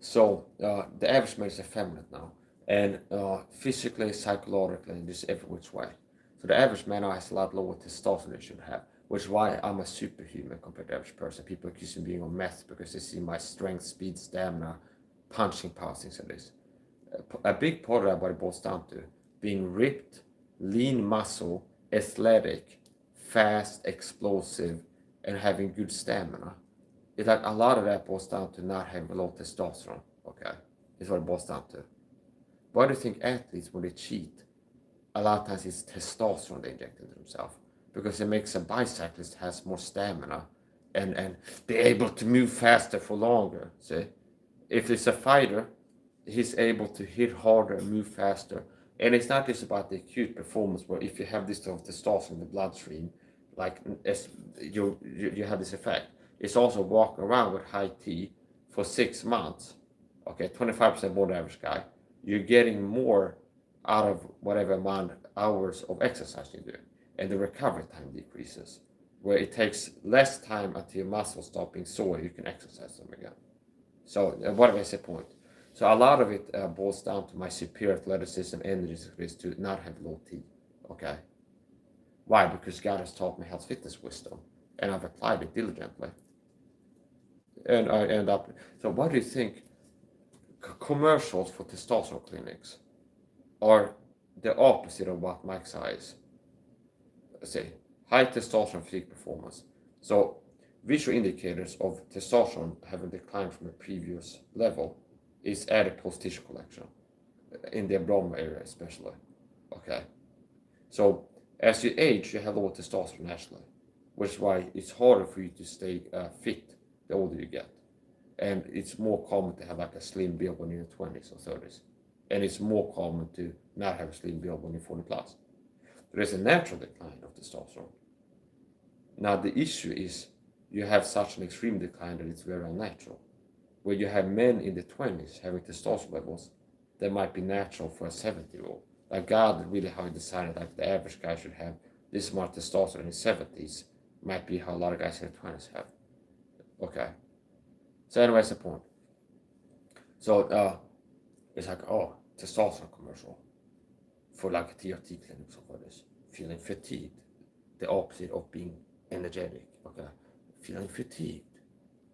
So the average man is effeminate now, and physically, psychologically, in just every which way. So the average man now has a lot lower testosterone than they should have, which is why I'm a superhuman compared to the average person. People accuse me of being on meth because they see my strength, speed, stamina, punching power, things like this. A big part of that what it boils down to being ripped, lean muscle, athletic, fast, explosive, and having good stamina. It's like a lot of that boils down to not having low testosterone, okay? Is what it boils down to. Why do you think athletes, when they cheat, a lot of times it's testosterone they inject into themselves? Because it makes a bicyclist has more stamina and be able to move faster for longer, see? If it's a fighter, he's able to hit harder and move faster. And it's not just about the acute performance, where if you have this sort of testosterone in the bloodstream, like you have this effect. It's also walking around with high T for 6 months, okay, 25% more than the average guy. You're getting more out of whatever amount of hours of exercise you do. and the recovery time decreases, where it takes less time until your muscles stop being sore, you can exercise them again. So what is the point? So a lot of it boils down to my superior athleticism, energy is to not have low T. Okay. Why? Because God has taught me health, fitness, wisdom, and I've applied it diligently. And I end up. So what do you think? Commercials for testosterone clinics are the opposite of what Mike says. Say high testosterone physique performance. So visual indicators of testosterone having declined from a previous level is adipose tissue collection in the abdominal area especially. Okay. So as you age, you have lower testosterone naturally, which is why it's harder for you to stay fit the older you get. And it's more common to have like a slim build when you're in your 20s or 30s. And it's more common to not have a slim build when you're 40 plus. There is a natural decline of testosterone. Now the issue is you have such an extreme decline that it's very unnatural. Where you have men in the 20s having testosterone levels that might be natural for a 70-year-old. Like God really how he decided like the average guy should have this much testosterone in his 70s might be how a lot of guys in their 20s have. Okay. So anyway, that's the point. So it's like, oh, testosterone commercial for like a TRT clinic or like this. Feeling fatigued, the opposite of being energetic. Okay. Feeling fatigued.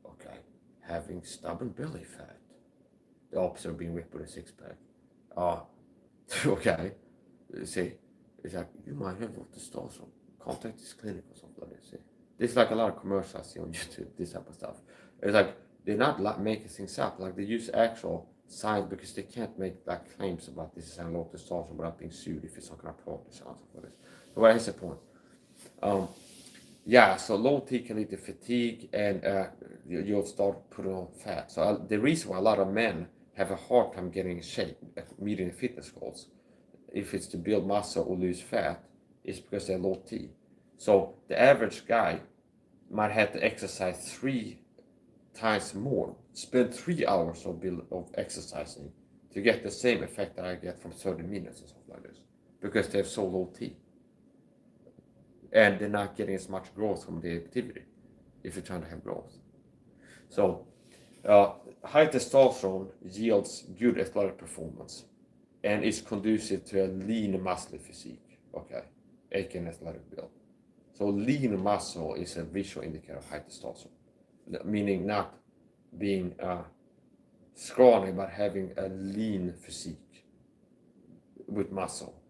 Okay. Having stubborn belly fat, the opposite of being ripped with a six-pack. Okay. See, it's like, you might have testosterone. Contact this clinic or something like this. See? There's like a lot of commercials I see on YouTube, this type of stuff. It's like, they're not making things up. Like, they use actual science because they can't make like claims about this is a low testosterone without being sued if it's not going to promote this or something like this. So what is the point? Yeah, so low T can lead to fatigue and you'll start putting on fat. So the reason why a lot of men have a hard time getting in shape, meeting the fitness goals, if it's to build muscle or lose fat, is because they're low T. So the average guy might have to exercise 3 times more, spend 3 hours of exercising to get the same effect that I get from 30 minutes or something like this, because they have so low T. And they're not getting as much growth from the activity if you're trying to have growth. So high testosterone yields good athletic performance and is conducive to a lean muscle physique, okay, aka an athletic build. So lean muscle is a visual indicator of high testosterone, meaning not being scrawny but having a lean physique with muscle.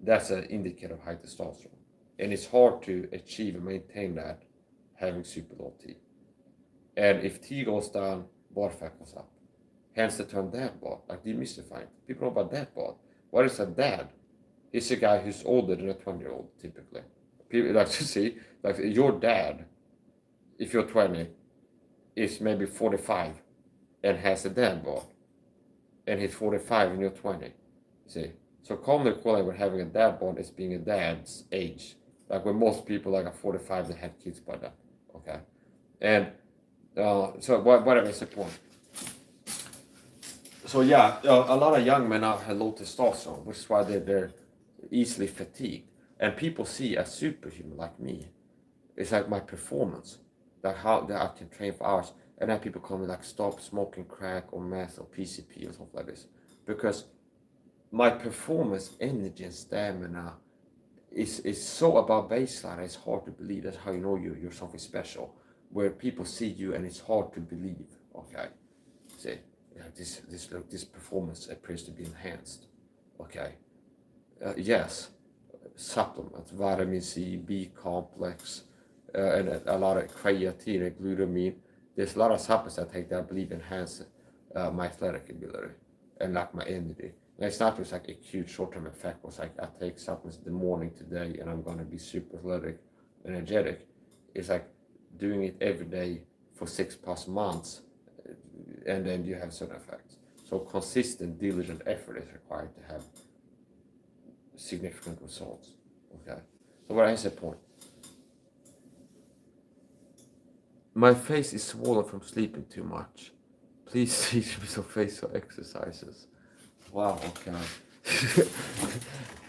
That's an indicator of high testosterone. And it's hard to achieve and maintain that having super low T. And if T goes down, body fat goes up. Hence the term dad bod, like demystifying. People know about dad bod. What is a dad? He's a guy who's older than a 20-year-old, typically. People like to see, like your dad, if you're 20, is maybe 45 and has a dad bod. And he's 45 and you're 20. See? So commonly equivalent with having a dad bod is being a dad's age. Like when most people like are 45, they have kids by then. Okay? And so whatever is the point. So yeah, a lot of young men now have low testosterone, which is why they're easily fatigued. And people see a superhuman like me. It's like my performance, like how that I can train for hours. And then people call me like stop smoking crack or meth or PCP or something like this, because my performance, energy, and stamina is so above baseline. It's hard to believe. That's how you know you're something special. Where people see you and it's hard to believe. Okay, see, this performance appears to be enhanced. Okay, yes, supplements, vitamin C, B complex, and a lot of creatine and glutamine. There's a lot of supplements I take that I believe enhance my athletic ability and like my energy. And it's not just like a huge short-term effect. It's like I take supplements in the morning today and I'm gonna be super athletic, energetic. It's like doing it every day for 6+ months, and then you have certain effects. So consistent, diligent effort is required to have significant results. Okay. So what is the point? My face is swollen from sleeping too much. Please teach me some facial exercises. Wow, okay.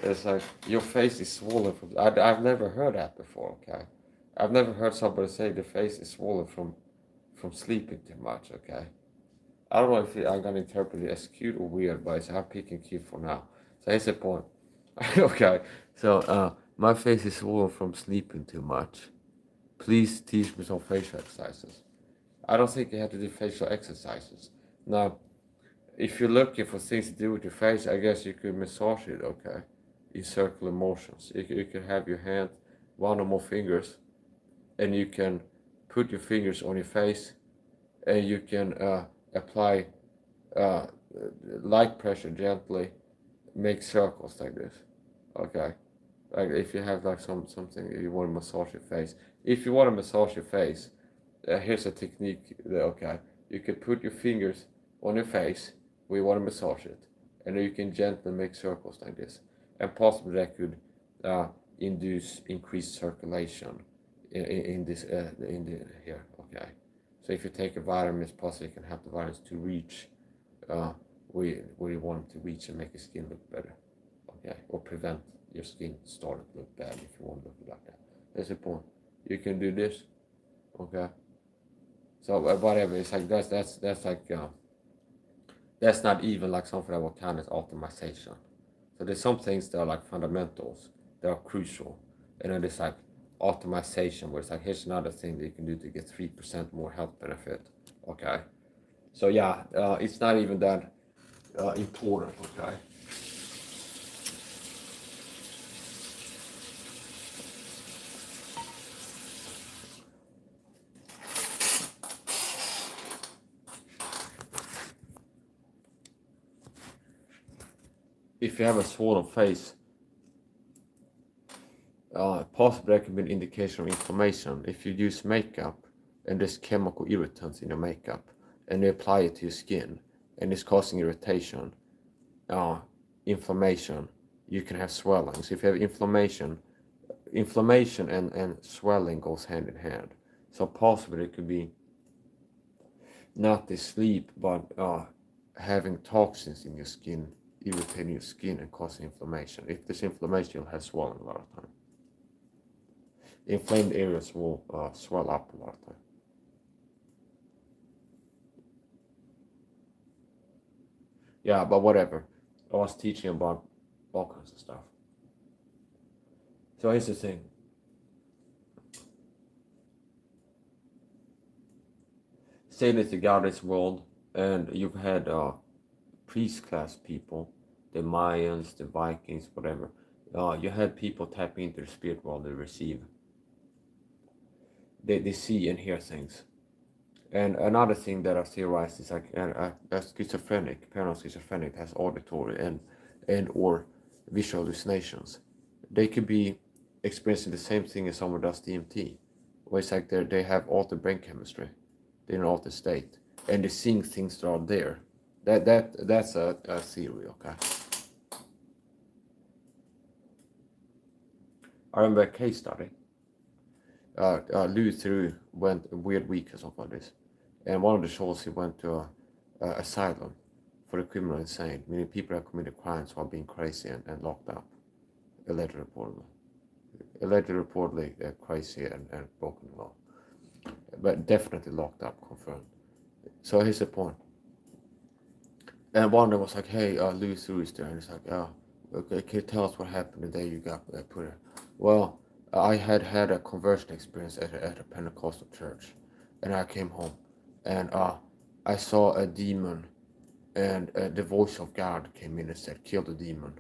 It's like your face is swollen from. I've never heard that before. Okay, I've never heard somebody say the face is swollen from sleeping too much. Okay, I don't know if I'm gonna interpret it as cute or weird, but I'm picking cute for now. So here's the point. Okay, so my face is swollen from sleeping too much. Please teach me some facial exercises. I don't think you have to do facial exercises. Now, if you're looking for things to do with your face, I guess you could massage it, okay? In circular motions. You can have your hand, one or more fingers, and you can put your fingers on your face, and you can apply uh, light pressure gently, make circles like this, okay? Like if you have like something you want to massage your face. If you want to massage your face, here's a technique. Okay, you can put your fingers on your face where you want to massage it, and then you can gently make circles like this, and possibly that could induce increased circulation in this in the here. Okay, so if you take a vitamin, it's possible you can have the vitamins to reach where you want them to reach and make your skin look better. Okay, or prevent your skin starting to look bad if you want to look like that. That's the point. You can do this. Okay. So whatever, it's like that's like that's not even like something that will count as optimization. So there's some things that are like fundamentals that are crucial, and then there's like optimization where it's like here's another thing that you can do to get 3% more health benefit. Okay. So yeah, it's not even that important. Okay. If you have a swollen face, possibly that could be an indication of inflammation. If you use makeup and there's chemical irritants in your makeup and you apply it to your skin and it's causing irritation, inflammation, you can have swelling. So if you have inflammation and swelling goes hand in hand. So possibly it could be not the sleep, but having toxins in your skin, irritating your skin and causing inflammation. If there's inflammation, you'll have swelling a lot of time. Inflamed areas will swell up a lot of time. Yeah, but whatever. I was teaching about all kinds of stuff. So here's the thing. Say that the God is world, and you've had priest class people, the Mayans, the Vikings, whatever. You had people tapping into the spirit world they receive. They see and hear things. And another thing that I've theorized is like a schizophrenic, paranoid schizophrenic has auditory and or visual hallucinations. They could be experiencing the same thing as someone does DMT, where it's like they have altered brain chemistry, they're in an altered state, and they're seeing things that are there. That's a theory, okay? I remember a case study. Luther went a weird week or something like this, and one of the shows he went to a asylum for the criminal insane, meaning people that committed crimes while being crazy and locked up, allegedly reportedly crazy and broken the law, but definitely locked up, confirmed. So here's the point. And one of them was like, "Hey, Luther is there," and it's like, "Oh, okay, can you tell us what happened the day you got put in?" Well, I had a conversion experience at a Pentecostal church, and I came home, and I saw a demon, and the voice of God came in and said, "Kill the demon,"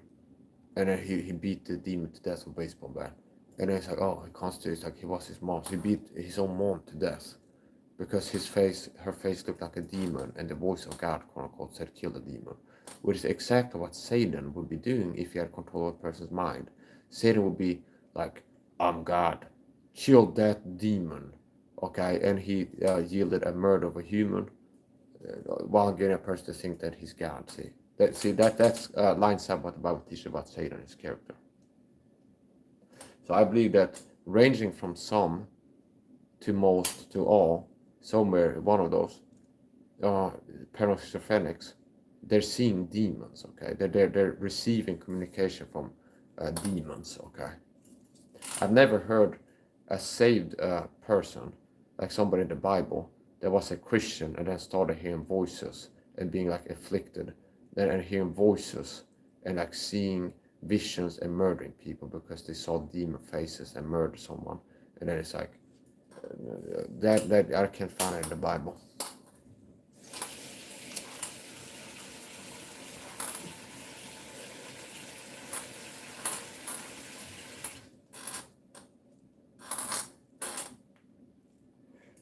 and then he beat the demon to death with a baseball bat, and then it's like, oh, he constitutes like he was his mom, so he beat his own mom to death, because her face looked like a demon, and the voice of God, quote unquote, said, "Kill the demon," which is exactly what Satan would be doing if he had control of a person's mind. Satan would be like, "I'm God, kill that demon," okay, and he yielded a murder of a human while getting a person to think that he's God. That's lines up what the Bible teaches about Satan and his character. So I believe that ranging from some to most to all, somewhere one of those paranoid schizophrenics they're seeing demons, okay? They're receiving communication from demons, okay? I've never heard a saved person, like somebody in the Bible, that was a Christian and then started hearing voices and being like afflicted, then and hearing voices and like seeing visions and murdering people because they saw demon faces and murdered someone. And then it's like, that I can't find it in the Bible.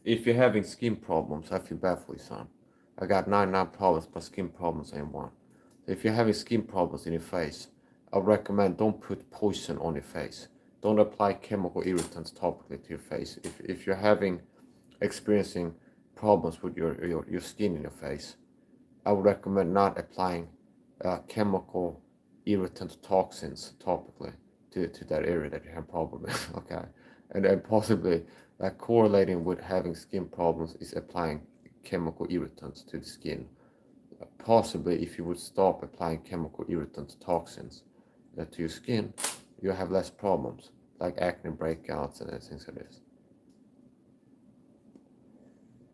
If you're having skin problems, I feel bad for you, son. I got 99 problems, but skin problems ain't one. If you're having skin problems in your face, I recommend don't put poison on your face. Don't apply chemical irritants topically to your face. If you're experiencing problems with your skin in your face, I would recommend not applying chemical irritant toxins topically to that area that you have problem with. Okay, and then possibly correlating with having skin problems is applying chemical irritants to the skin. Possibly, if you would stop applying chemical irritant toxins to your skin, you have less problems like acne breakouts and things like this.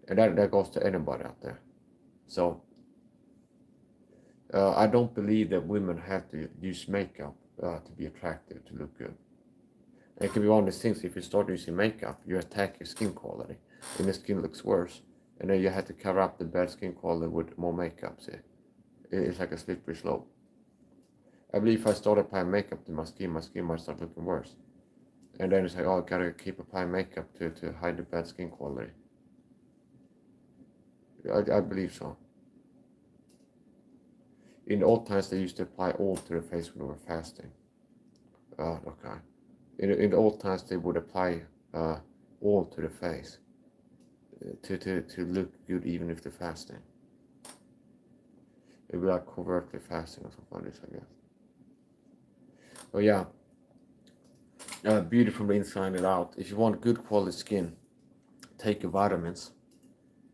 And that goes to anybody out there. So I don't believe that women have to use makeup to be attractive, to look good. And it can be one of these things, if you start using makeup, you attack your skin quality, and your skin looks worse. And then you have to cover up the bad skin quality with more makeup, see? It's like a slippery slope. I believe if I start applying makeup to my skin might start looking worse. And then it's like, oh, I gotta keep applying makeup to hide the bad skin quality. I believe so. In the old times, they used to apply oil to the face when they were fasting. Okay. In the old times, they would apply oil to the face to look good even if they're fasting. It'd be like covertly fasting or something like this, I guess. But yeah, beauty from the inside and out. If you want good quality skin, take your vitamins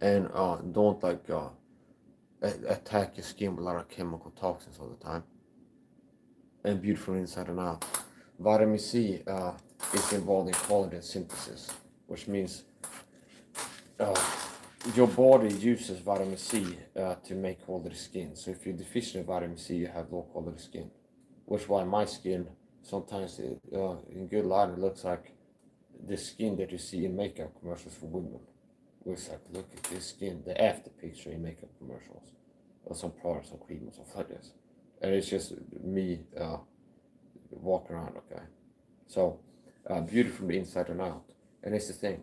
and don't attack your skin with a lot of chemical toxins all the time. And beauty from inside and out. Vitamin C is involved in collagen synthesis, which means your body uses vitamin C to make quality skin. So if you're deficient in vitamin C, you have low quality skin. Which is why my skin sometimes in good light it looks like the skin that you see in makeup commercials for women. It's like, look at this skin, the after picture in makeup commercials, or some products or cream or something like this. And it's just me walking around, okay? So beauty from the inside and out. And it's the thing,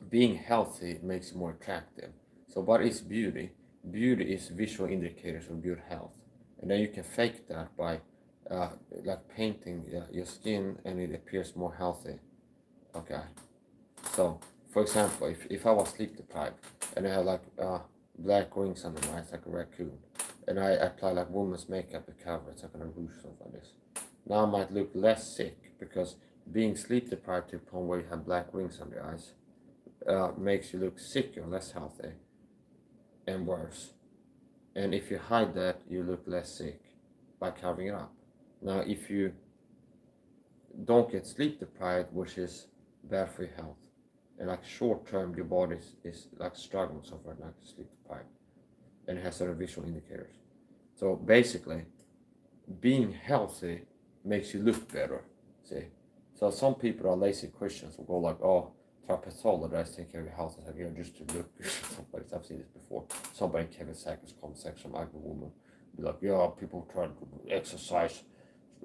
being healthy makes you more attractive. So what is beauty? Beauty is visual indicators of good health. And then you can fake that by like painting your skin and it appears more healthy. Okay. So for example, if I was sleep deprived and I had like black rings under my eyes like a raccoon, and I apply like woman's makeup to cover it, so I can rouge something like this. Now I might look less sick because being sleep deprived to a point where you have black rings under your eyes makes you look sicker, less healthy, and worse. And if you hide that, you look less sick by covering it up. Now, if you don't get sleep deprived, which is bad for your health, and like short term, your body is like struggling somewhere like sleep deprived, and it has certain visual indicators. So basically, being healthy makes you look better. See, so some people are lazy Christians will go like, oh, try pathologize, take care of your health, and like, just to look good. I've seen this before. Somebody in Kevin Sackers comment section, ugly woman, be like, yeah, people try to exercise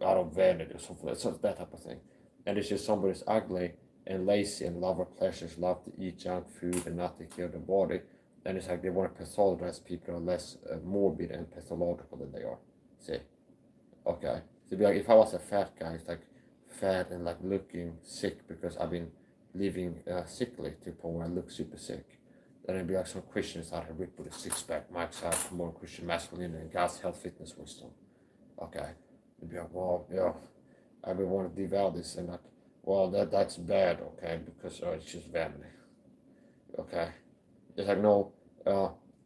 out of vanity or something. So that type of thing. And it's just somebody's ugly and lazy and love of pleasures, love to eat junk food and not take care of their body. And it's like they want to pathologize people who are less morbid and pathological than they are. See? Okay. So it'd be like if I was a fat guy, it's like fat and like looking sick because I've been living sickly to the point where I look super sick. Then it'd be like some Christians out here ripped with a six-pack, Mike's out promoting Christian masculinity and God's health, fitness, wisdom. Okay. It'd be like, well, yeah, I've been wanting to devour this and like, well, that's bad, okay, because it's just vanity. Okay. It's like, no,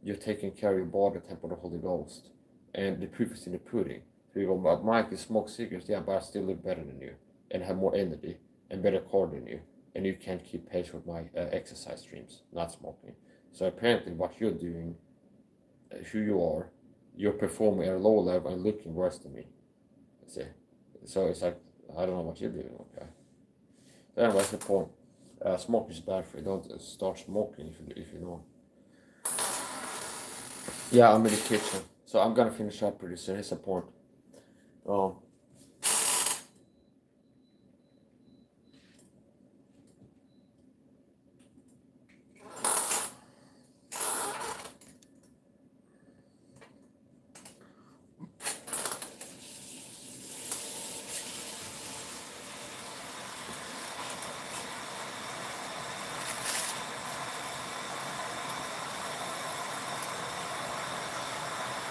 you're taking care of your body, the temple of the Holy Ghost. And the proof is in the pudding. So you go, but Mike, you smoke cigarettes, yeah, but I still live better than you, and have more energy, and better core than you, and you can't keep pace with my exercise streams, not smoking. So apparently what you're doing, who you are, you're performing at a low level and looking worse than me. See? So it's like, I don't know what you're doing, okay? So anyway, that's the point. Smoking is bad for you. Don't start smoking if you know. Yeah, I'm in the kitchen. So I'm gonna finish up pretty soon. Here's the point.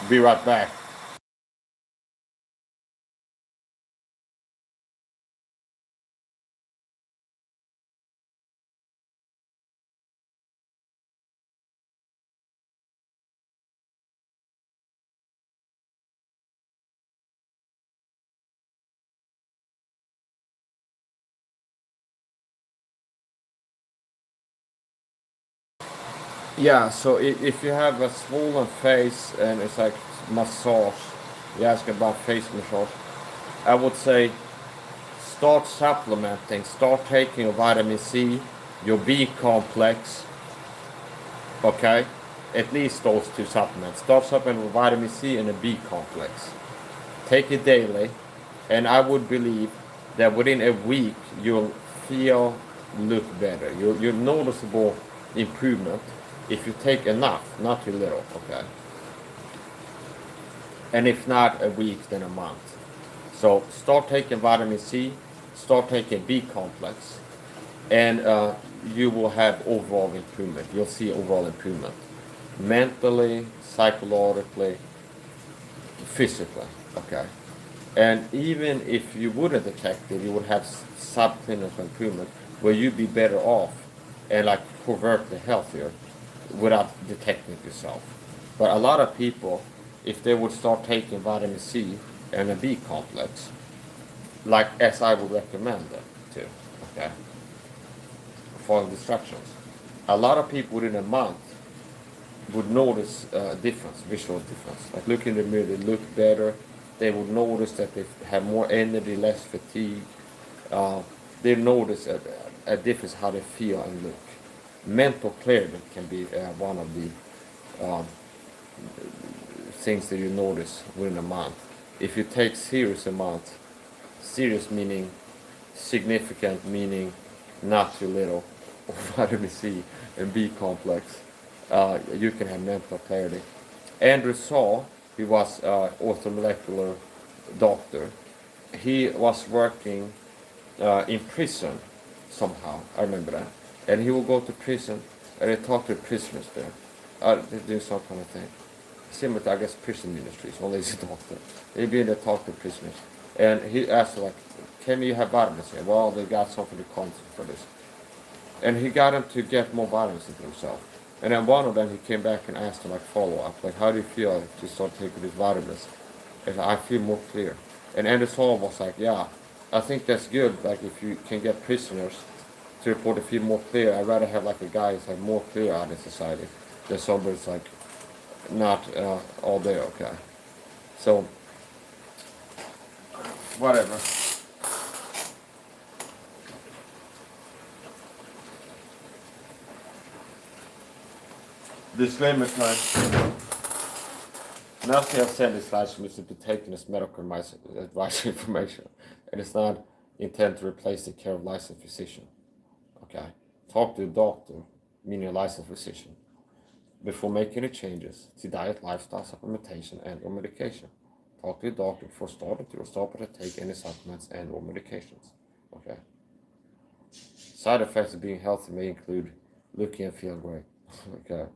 Be right back. Yeah, so if you have a swollen face and it's like massage, you ask about face massage, I would say start supplementing, start taking your vitamin C, your B complex, okay? At least those two supplements. Start supplementing with vitamin C and a B complex. Take it daily, and I would believe that within a week you'll feel, look better. You'll noticeable improvement if you take enough, not too little, okay? And if not a week, then a month. So start taking vitamin C, start taking B complex, and you will have overall improvement. You'll see overall improvement, mentally, psychologically, physically, okay? And even if you wouldn't detect it, you would have subclinical improvement where you'd be better off and like covertly healthier without detecting it yourself. But a lot of people, if they would start taking vitamin C and a B complex, like as I would recommend them to, okay, following the instructions, a lot of people within a month would notice a difference, visual difference. Like look in the mirror, they look better. They would notice that they have more energy, less fatigue. They notice a difference how they feel and look. Mental clarity can be one of the um, things that you notice within a month. If you take serious a month, serious meaning significant meaning not too little, vitamin C and B complex, you can have mental clarity. Andrew Saw, he was orthomolecular doctor. He was working in prison somehow. I remember that. And he would go to prison and he talk to prisoners there. They do some kind of thing. Similar to, I guess, prison ministries, only he's a doctor. He'd be in there talk to prisoners. And he asked, like, can you have vitamins here? Well, they got something to constant for this. And he got him to get more vitamins into himself. And then one of them, he came back and asked him, like, follow up. Like, how do you feel if you start taking these vitamins? And I feel more clear. And Anderson was like, yeah, I think that's good. Like, if you can get prisoners to report to feel more clear, I'd rather have, like, a guy who's, like, more clear out in society than somebody's, like, not all day, okay? So, whatever. Disclaimer time. Nothing I've said in this live stream is to be taken as medical advice information, and it's not intended to replace the care of licensed physician. Okay? Talk to a doctor, meaning a licensed physician, before making any changes to diet, lifestyle, supplementation, and or medication. Talk to a doctor before starting to or stopping to take any supplements and or medications. Okay? Side effects of being healthy may include looking and feeling great. Okay?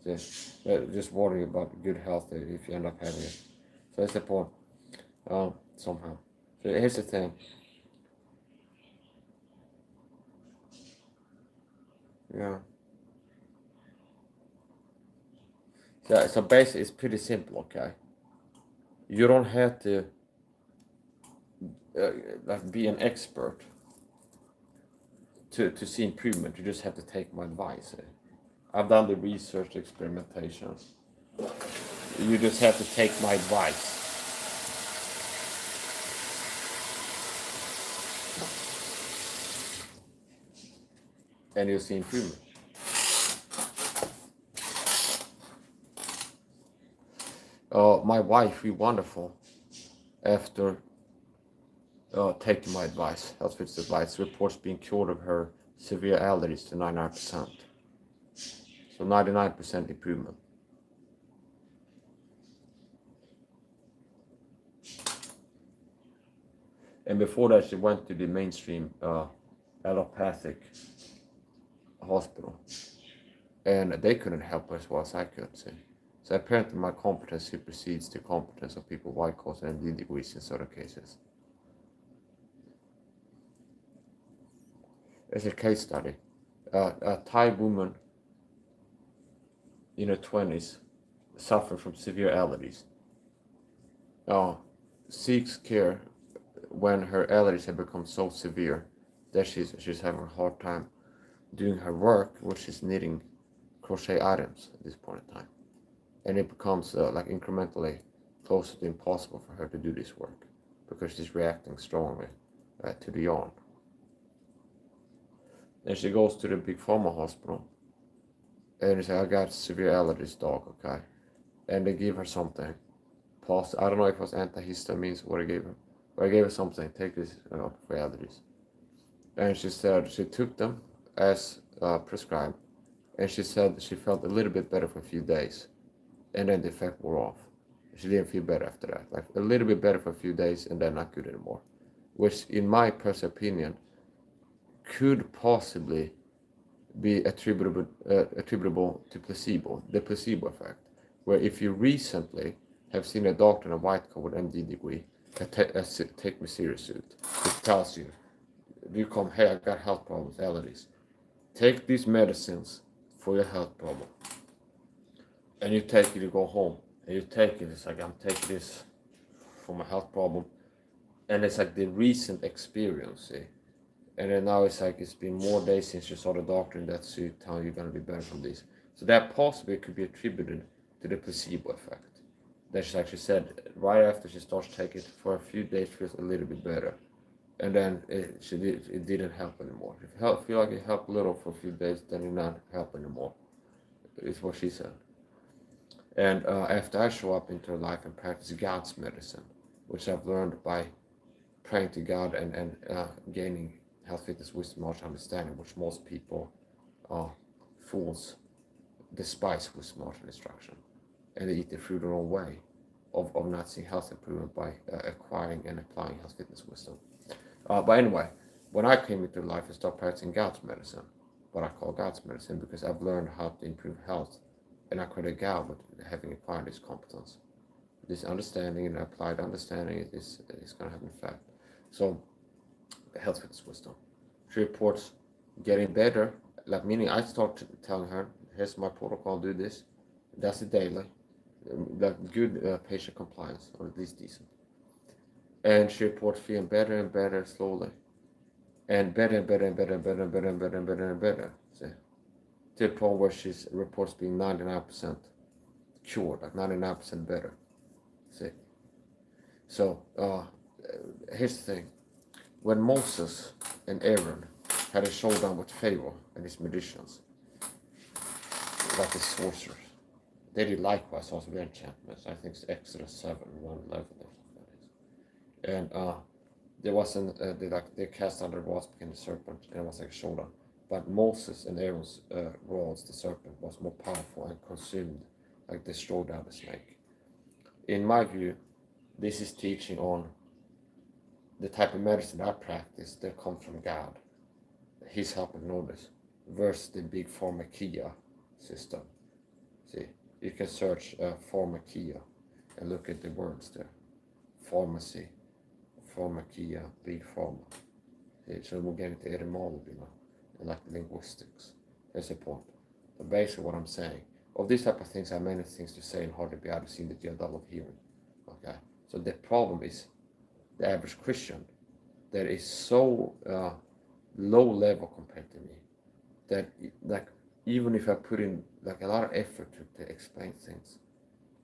Just worrying about good health if you end up having it. So that's the point. Somehow. So here's the thing. Yeah. Yeah, so basically it's pretty simple, okay? You don't have to like be an expert to see improvement. You just have to take my advice. I've done the research experimentations. You just have to take my advice. And you'll see improvement. My wife, we wonderful after taking my advice, health fitness advice, reports being cured of her severe allergies to 99%. So 99% improvement. And before that, she went to the mainstream allopathic hospital. And they couldn't help her as well as I could, see. So apparently my competence supersedes the competence of people white coats and MD degrees in certain cases. As a case study, a Thai woman in her 20s suffering from severe allergies seeks care when her allergies have become so severe that she's having a hard time doing her work, which is knitting crochet items at this point in time. And it becomes like incrementally closer to impossible for her to do this work because she's reacting strongly to the yarn. And she goes to the big pharma hospital and they say, I got severe allergies, dog, okay? And they give her something. I don't know if it was antihistamines or what I gave her. But I gave her something, take this for allergies. And she said she took them as prescribed. And she said she felt a little bit better for a few days. And then the effect wore off. She didn't feel better after that. Like a little bit better for a few days and then not good anymore. Which in my personal opinion could possibly be attributable to placebo, the placebo effect. Where if you recently have seen a doctor in a white coat with MD degree, take me serious suit, it tells you, you come, hey, I got health problems, allergies. Take these medicines for your health problem. And you take it, you go home, and you take it, it's like, I'm taking this for my health problem. And it's like the recent experience, see? And then now it's like, it's been more days since you saw the doctor in that suit telling you're gonna be better from this. So that possibly could be attributed to the placebo effect. That she actually said right after she starts taking it for a few days, feels a little bit better. And then it didn't help anymore. If it feel like it helped a little for a few days, then it not help anymore. It's what she said. And after I show up into her life and practice God's medicine, which I've learned by praying to God and gaining health, fitness, wisdom, knowledge, understanding, which most people, fools, despise wisdom, knowledge, and instruction. And they eat the fruit their own way of not seeing health improvement by acquiring and applying health, fitness, wisdom. But anyway, when I came into life, I started practicing God's medicine, what I call God's medicine, because I've learned how to improve health, and I created God with having acquired this competence. This understanding and applied understanding is going to have an effect. So, health, fitness, wisdom. She reports getting better, like meaning I start telling her, here's my protocol, do this. That's it daily. Like good patient compliance, or at least decent. And she reports feeling better and better slowly. And better and better and better and better and better and better and better and better. See? To the point where she reports being 99% cured, like 99% better. See? So, here's the thing. When Moses and Aaron had a showdown with Pharaoh and his magicians, like his sorcerers, they did likewise also with enchantments. I think it's Exodus 7, 1:11. And there wasn't, they cast out the rods became the serpent, and it was like a showdown. But Moses and Aaron's rods, the serpent, was more powerful and consumed, like destroyed out the snake. In my view, this is teaching on the type of medicine I practice that comes from God. He's helping know this, versus the big pharmakia system. See, you can search pharmakia and look at the words there. Pharmacy, pharmakia, big pharma. See, so we'll get into etymology now, and like linguistics. That's the point. But basically what I'm saying, of these type of things are many things to say and hard to be able to see that you're dull of hearing. Okay, so the problem is the average Christian that is so low level compared to me that like even if I put in like a lot of effort to explain things,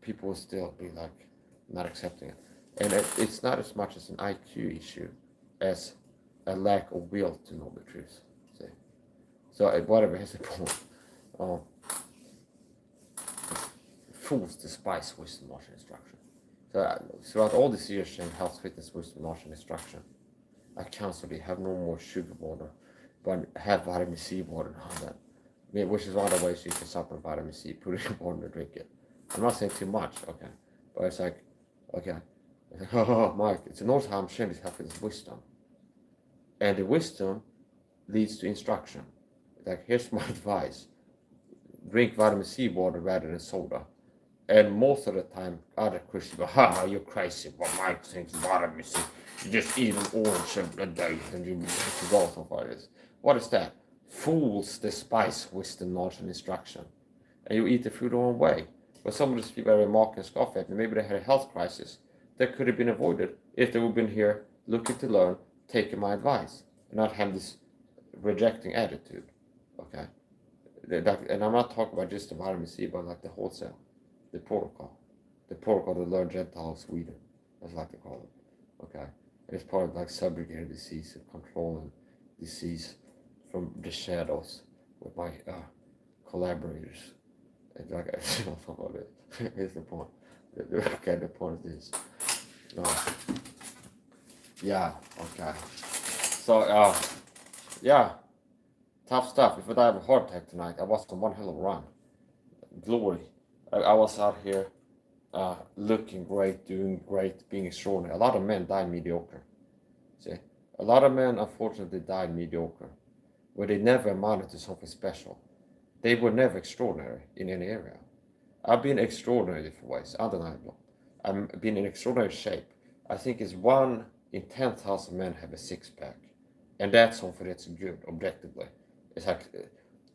people will still be like not accepting it. And it's not as much as an IQ issue as a lack of will to know the truth. See? So whatever is the point. Fools despise wisdom, knowledge, and instruction. So throughout all these years in health, fitness, wisdom, knowledge, and instruction, I constantly have no more sugar water, but have vitamin C water and all that. Which is one of the ways you can supplement vitamin C, put it in water and drink it. I'm not saying too much, okay? But it's like, okay, oh, Mike, it's an old time sharing this health, fitness, wisdom. And the wisdom leads to instruction. Like, here's my advice. Drink vitamin C water rather than soda. And most of the time, other Christians go, you're crazy. But Mike thinks vitamin C. You just eat an orange every day and you go off like this. What is that? Fools despise wisdom, knowledge, and instruction. And you eat the food the wrong way. But some of these people are remarking and scoff at me. Maybe they had a health crisis that could have been avoided if they would have been here looking to learn, taking my advice, and not have this rejecting attitude. Okay? And I'm not talking about just the vitamin C, but like the wholesale, the protocol to learn Gentile of Sweden, as I like to call it. Okay? And it's part of like subjugated disease and controlling disease from the shadows with my collaborators. And like I don't know about it. Here's the point. Okay, the point is this. Yeah, okay. So yeah. Tough stuff. If I die of a heart attack tonight, I was on one hell of a run. Glory. I was out here looking great, doing great, being extraordinary. A lot of men died mediocre. See? A lot of men, unfortunately, died mediocre, where they never amounted to something special. They were never extraordinary in any area. I've been extraordinary in different ways, undeniable. I've been in extraordinary shape. I think it's 1 in 10,000 men have a six-pack. And that's something that's good, objectively. It's like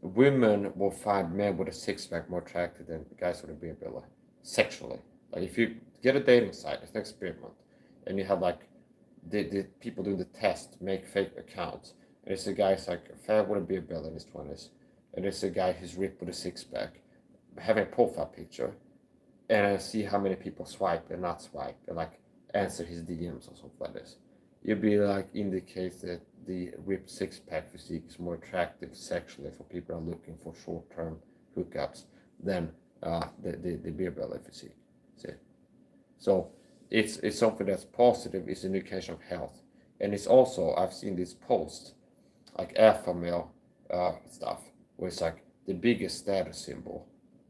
women will find men with a six-pack more attractive than guys with a beer belly, sexually. Like if you get a dating site, it's an experiment, and you have like the people doing the test make fake accounts, and it's a guy's like fat with a beer belly in his 20s, and it's a guy who's ripped with a six-pack, having a profile picture, and I see how many people swipe and not swipe, and like answer his DMs or something like this. You'd be like indicates that the ripped six-pack physique is more attractive sexually for people who are looking for short-term hookups than the beer belly physique. See, so it's something that's positive. It's an indication of health, and it's also I've seen these posts like alpha male stuff where it's like the biggest status symbol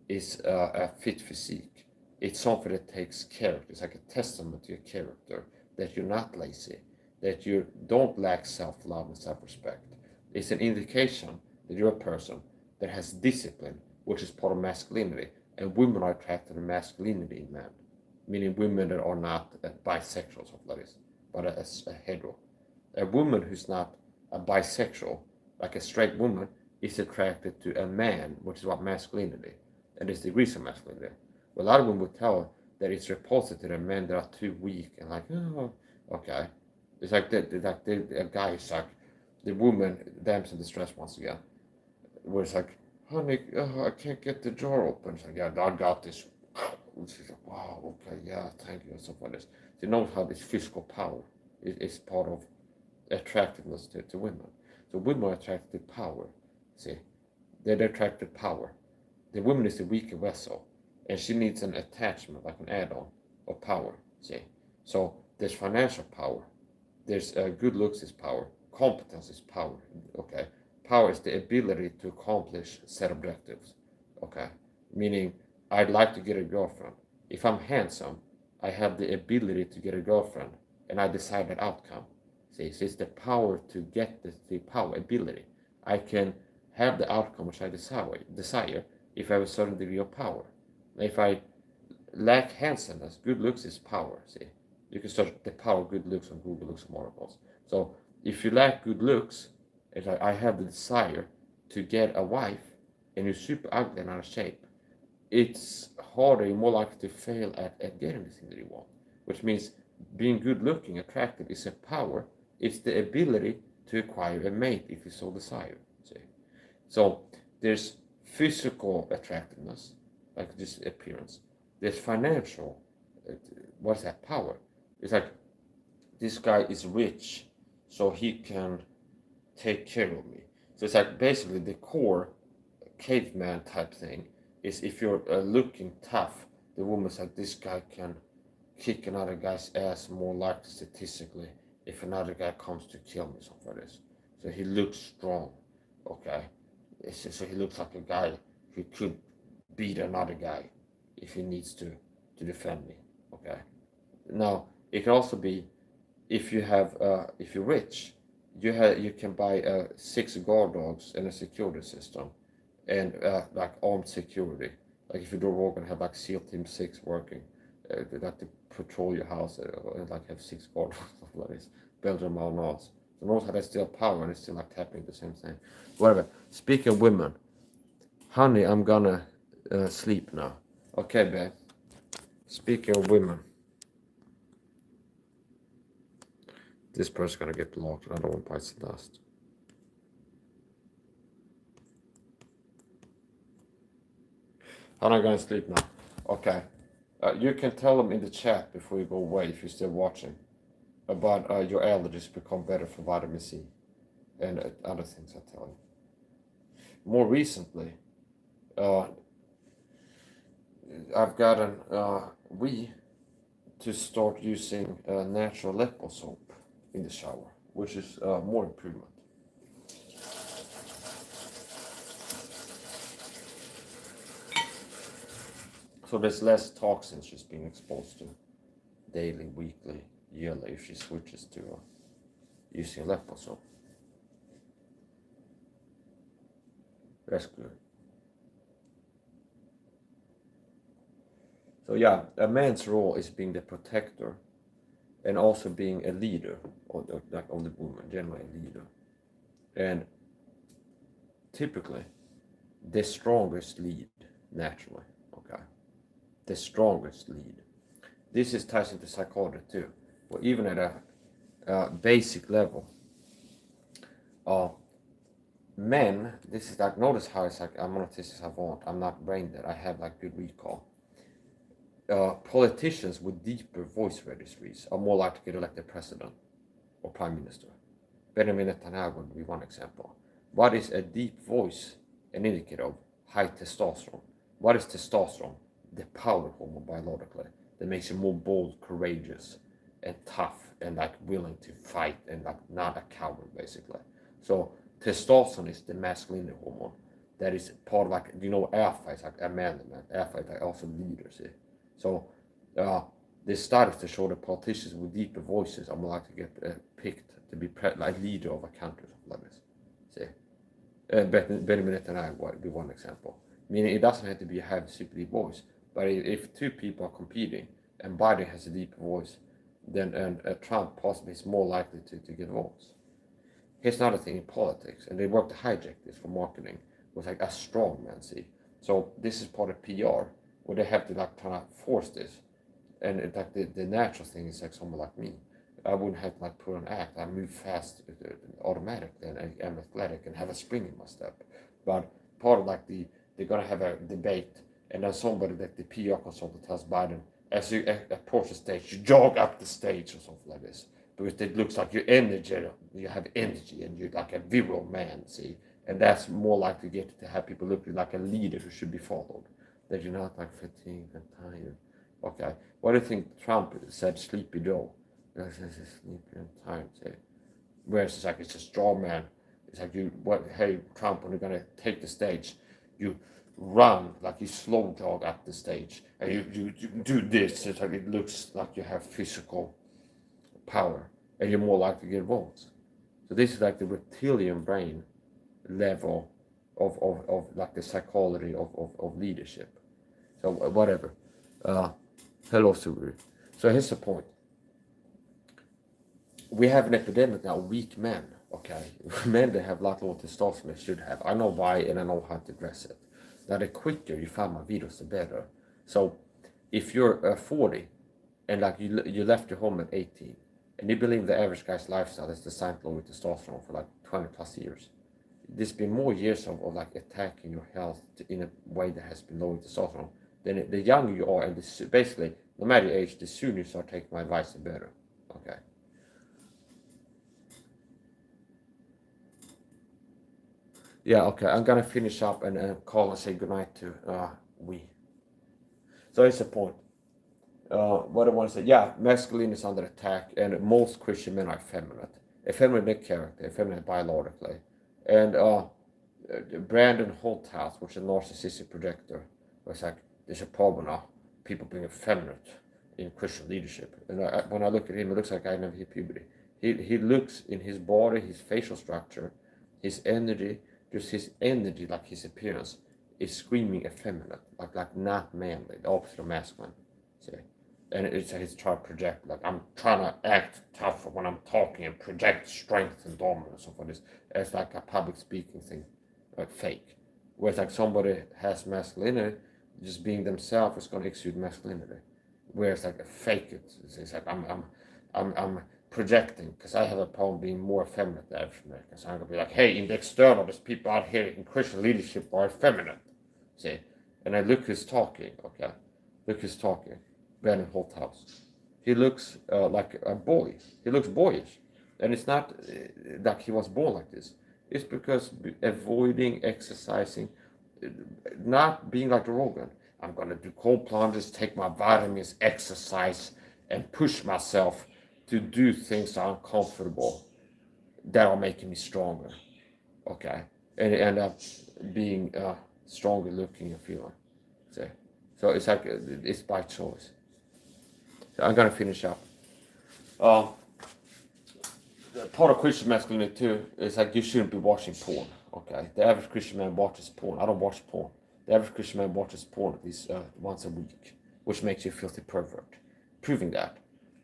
is a fit physique. It's something that takes character. It's like a testament to your character that you're not lazy, that you don't lack self-love and self-respect. It's an indication that you're a person that has discipline, which is part of masculinity, and women are attracted to masculinity in men, meaning women that are not bisexual, something like this, but a hetero. A woman who's not a bisexual, like a straight woman, is attracted to a man, which is what masculinity, and there's degrees of masculinity. Well, a lot of women would tell that it's repulsive to the men that are too weak and like, oh, okay. It's like a guy is like, the woman damsel in distress once again, where it's like, honey, I can't get the jar open. It's like, yeah, I got this. She's like, wow, okay, yeah, thank you, and stuff like this. They know how this physical power is part of attractiveness to women. So women are attracted to power, see? They're attracted to power. The woman is the weaker vessel, and she needs an attachment, like an add-on of power, see? So there's financial power. There's good looks is power. Competence is power. Okay. Power is the ability to accomplish set objectives. Okay. Meaning, I'd like to get a girlfriend. If I'm handsome, I have the ability to get a girlfriend, and I decide that outcome. See, so it's the power to get the power ability. I can have the outcome which I desire if I have a certain degree of power. If I lack handsomeness, good looks is power. See. You can search the power of good looks on Google Looks and articles. So if you lack good looks, it's like I have the desire to get a wife and you're super ugly and out of shape, it's harder, you're more likely to fail at getting the thing that you want. Which means being good looking, attractive is a power. It's the ability to acquire a mate if you so desire. See? So there's physical attractiveness, like just appearance. There's financial, what's that, power? It's like, this guy is rich, so he can take care of me. So it's like basically the core caveman type thing is, if you're looking tough, the woman's like, this guy can kick another guy's ass more likely statistically if another guy comes to kill me, something like this. So he looks strong, okay? So he looks like a guy who could beat another guy if he needs to defend me, okay? Now, it can also be, if you're rich, you can buy 6 guard dogs and a security system, and like armed security. Like if you do war, gonna have like SEAL Team 6 working, like to patrol your house, and like have 6 guard dogs, stuff like this, Belgium or not. So notice how they still power and it's still like tapping the same thing. Whatever. Speaking of women, honey, I'm gonna sleep now. Okay, babe. Speaking of women, this person's gonna get blocked. I don't want to bite the dust. Honey, I'm gonna sleep now. Okay. You can tell them in the chat before you go away, if you're still watching, about your allergies become better for vitamin C and other things I tell you. More recently, I've gotten to start using natural Lepo soap in the shower, which is more improvement. So there's less toxins she's being exposed to daily, weekly, yearly, if she switches to using Lepo soap. That's good. So yeah, a man's role is being the protector and also being a leader of the woman, generally a leader. And typically, the strongest lead naturally, okay? The strongest lead. This is ties into psychology too. But even at a basic level, men, this is like, notice how it's like, I'm an autistic savant, I'm not brain dead, I have like good recall. Politicians with deeper voice registries are more likely to get elected president or prime minister. Benjamin Netanyahu would be one example. What is a deep voice an indicator of? High testosterone. What is testosterone? The power hormone biologically that makes you more bold, courageous, and tough, and like willing to fight, and like not a coward basically. So testosterone is the masculinity hormone that is part of, like, alpha is like a man, alpha is like also leaders. See? So there's studies to show that politicians with deeper voices are more likely to get picked to be like leader of a country, like this. See, Benjamin Netanyahu would be one example. Meaning it doesn't have to be have a super deep voice, but if 2 people are competing and Biden has a deeper voice, then Trump possibly is more likely to get votes. Here's another thing in politics, and they work to hijack this for marketing, was like a strong man. See, so this is part of PR, where they have to like try to force this, and it's like the natural thing is like someone like me. I wouldn't have to like put an act. I move fast automatically, and I'm athletic and have a spring in my step. But part of like they're gonna have a debate, and then somebody like the PR consultant tells Biden, as you approach the stage, you jog up the stage or something like this, because it looks like you have energy, and you're like a virile man. See, and that's more likely to have people look like a leader who should be followed. That you're not like fatigued and tired. Okay, what do you think Trump said? Sleepy Joe. Sleepy and tired. Say. Whereas it's like it's a strong man. It's like hey Trump, when you're gonna take the stage, you run like you slow jog up the stage, and you do this. It's like it looks like you have physical power, and you're more likely to get votes. So this is like the reptilian brain level of like the psychology of leadership. So whatever. Hello, Suru. So here's the point. We have an epidemic now, weak men, okay? Men that have a lot more testosterone should have. I know why, and I know how to address it. Now the quicker you find my videos, the better. So if you're 40 and like you left your home at 18 and you believe the average guy's lifestyle is designed low with testosterone for like 20 plus years, there's been more years of like attacking your health in a way that has been low with testosterone. Then the younger you are, and basically no matter your age, the sooner you start taking my advice, the better. Okay. Yeah, okay, I'm gonna finish up and call and say goodnight to we. So here's the point. What I want to say, yeah, masculinity is under attack, and most Christian men are effeminate. Effeminate in character, effeminate biologically. And Brandon Holthouse, which is a narcissistic projector, was like, there's a problem now, people being effeminate in Christian leadership. And when I look at him, it looks like I never hit puberty. He looks in his body, his facial structure, his energy, just his energy, like his appearance, is screaming effeminate, like not manly, the opposite of masculine. See? And he's trying to project, like, I'm trying to act tough when I'm talking and project strength and dominance of this. It's like a public speaking thing, like fake. Whereas like somebody has masculinity, just being themselves is going to exude masculinity. Whereas like a fake it's like I'm projecting because I have a problem being more effeminate than average American. So I'm gonna be like, hey, in the external, there's people out here in Christian leadership are effeminate. See? And I look who's talking, okay? Look who's talking. Brandon Holthouse. He looks like a boy. He looks boyish. And it's not like he was born like this. It's because avoiding exercising, not being like Rogan. I'm going to do cold plunges, take my vitamins, exercise, and push myself to do things that are uncomfortable that are making me stronger. Okay? And end up being stronger looking and feeling. See? So it's like, it's by choice. So I'm going to finish up. Part of Christian masculinity too is like you shouldn't be watching porn. Okay, the average Christian man watches porn. I don't watch porn. The average Christian man watches porn at least once a week, which makes you a filthy pervert. Proving that,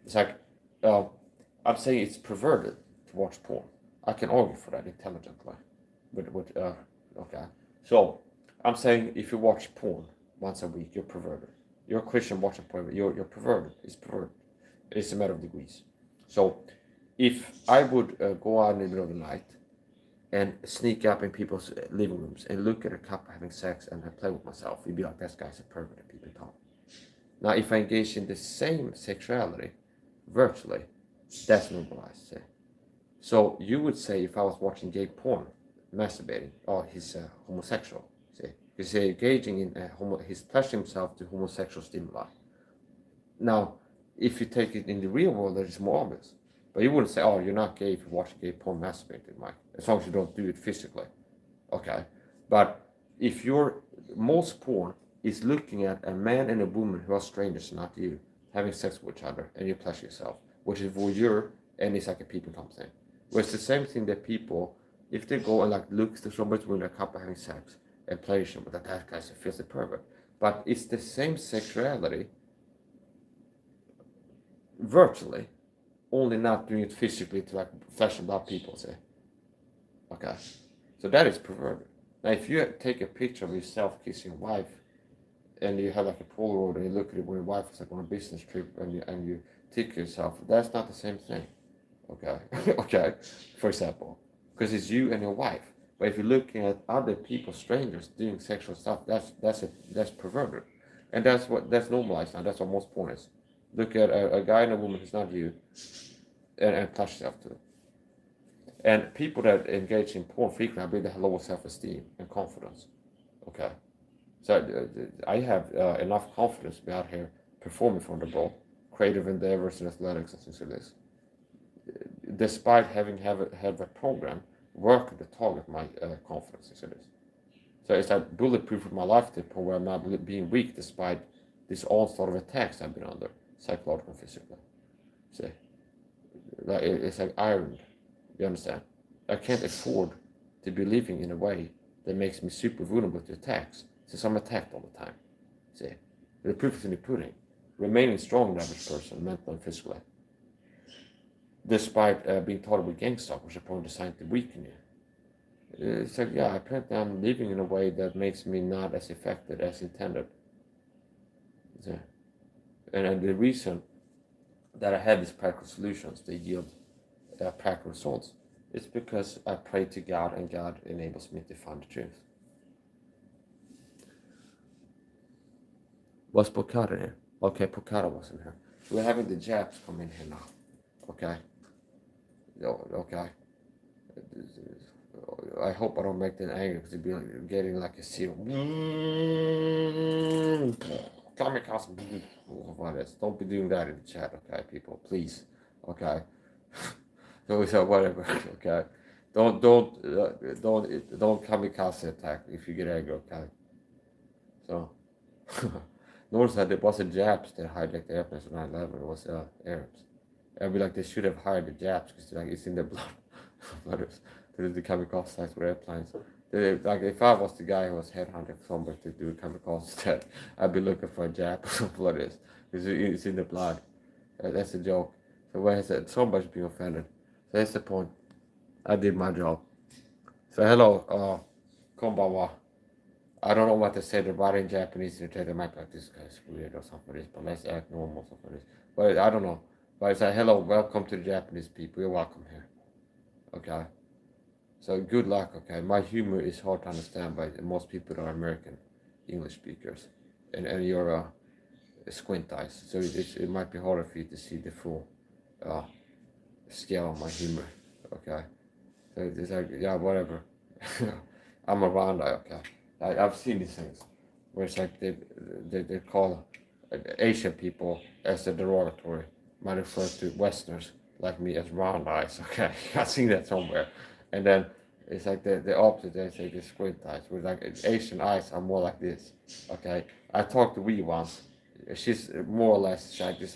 it's like I'm saying it's perverted to watch porn. I can argue for that intelligently. Okay, so I'm saying if you watch porn once a week, you're perverted. You're a Christian watching porn. You're perverted. It's perverted. It's a matter of degrees. So if I would go out in the middle of the night and sneak up in people's living rooms and look at a couple having sex and I play with myself, you'd be like, this guy's a pervert and people talk. Now, if I engage in the same sexuality virtually, that's normalized. See? So you would say if I was watching gay porn, masturbating, oh, he's homosexual. See? He's engaging in he's pleasuring himself to homosexual stimuli. Now, if you take it in the real world, that is more obvious. But you wouldn't say, oh, you're not gay if you watch gay porn masturbating, Mike. As long as you don't do it physically. Okay? But if most porn is looking at a man and a woman who are strangers, not you, having sex with each other, and you pleasure yourself, which is voyeur, and it's like a peeping Tom thing. Where it's the same thing that people, if they go and like look to somebody when a couple having sex and pleasure, but that guy's a filthy pervert. But it's the same sexuality virtually, only not doing it physically to like flesh and blood people, say. Okay. So that is perverted. Now if you take a picture of yourself kissing your wife and you have like a Polaroid and you look at it when your wife is like on a business trip and you tickle yourself, that's not the same thing. Okay. Okay. For example. Because it's you and your wife. But if you're looking at other people, strangers, doing sexual stuff, that's perverted. And that's normalized now. That's what most porn is. Look at a guy and a woman who's not you and touch yourself to it. And people that engage in porn frequently, I believe they have lower self-esteem and confidence. Okay. So I have enough confidence to be out here performing for the ball, creative endeavors and athletics and things like this. Despite having have a program working to target my confidence and things like this. So it's like bulletproof with my life tip where I'm not being weak despite this onslaught of attacks I've been under, psychological and physically. See? Like it's like ironed. You understand? I can't afford to be living in a way that makes me super vulnerable to attacks, since I'm attacked all the time. See? The proof is in the pudding. Remaining strong, the average person, mentally and physically. Despite being taught with gang stuff, which are probably designed to weaken you. It's like, yeah, apparently I'm living in a way that makes me not as effective as intended. So, and the reason that I have these practical solutions, they yield practical results, it's because I pray to God and God enables me to find the truth. Was Pocata here? Okay, Pocata wasn't here. We're having the Japs come in here now. Okay. Okay. I hope I don't make them angry because they'd be like, getting like a seal. Kamikaze. Don't be doing that in the chat, okay, people, please. Okay. So whatever. Okay. Don't kamikaze attack if you get angry. Okay. So. Notice that it wasn't Japs that hijacked the airplanes on 9/11. It was Arabs. I'd be like, they should have hired the Japs because like it's in their blood. The kamikaze sites were airplanes. Like if I was the guy who was headhunting somebody to do kamikaze instead, I'd be looking for a Jap or something like this because it's in the blood. That's a joke. So when I said somebody's being offended, so that's the point. I did my job. So hello, konbanwa. I don't know what to say. They're writing Japanese. They might be like, this guy's weird or something like this, but let's act normal or something like this. But I don't know. But I say, hello, welcome to the Japanese people. You're welcome here. Okay? So good luck, okay? My humor is hard to understand by most people that are American English speakers. And you're squint eyes. So it might be harder for you to see the full scale of my humor. Okay? So it's like, yeah, whatever. I'm a round eye, okay? I've seen these things where it's like they call Asian people as a derogatory, might refer to Westerners like me as round eyes. Okay, I've seen that somewhere, and then it's like the opposite. They say the squint eyes, where like Asian eyes are more like this. Okay, I talked to Wee once. She's more or less it's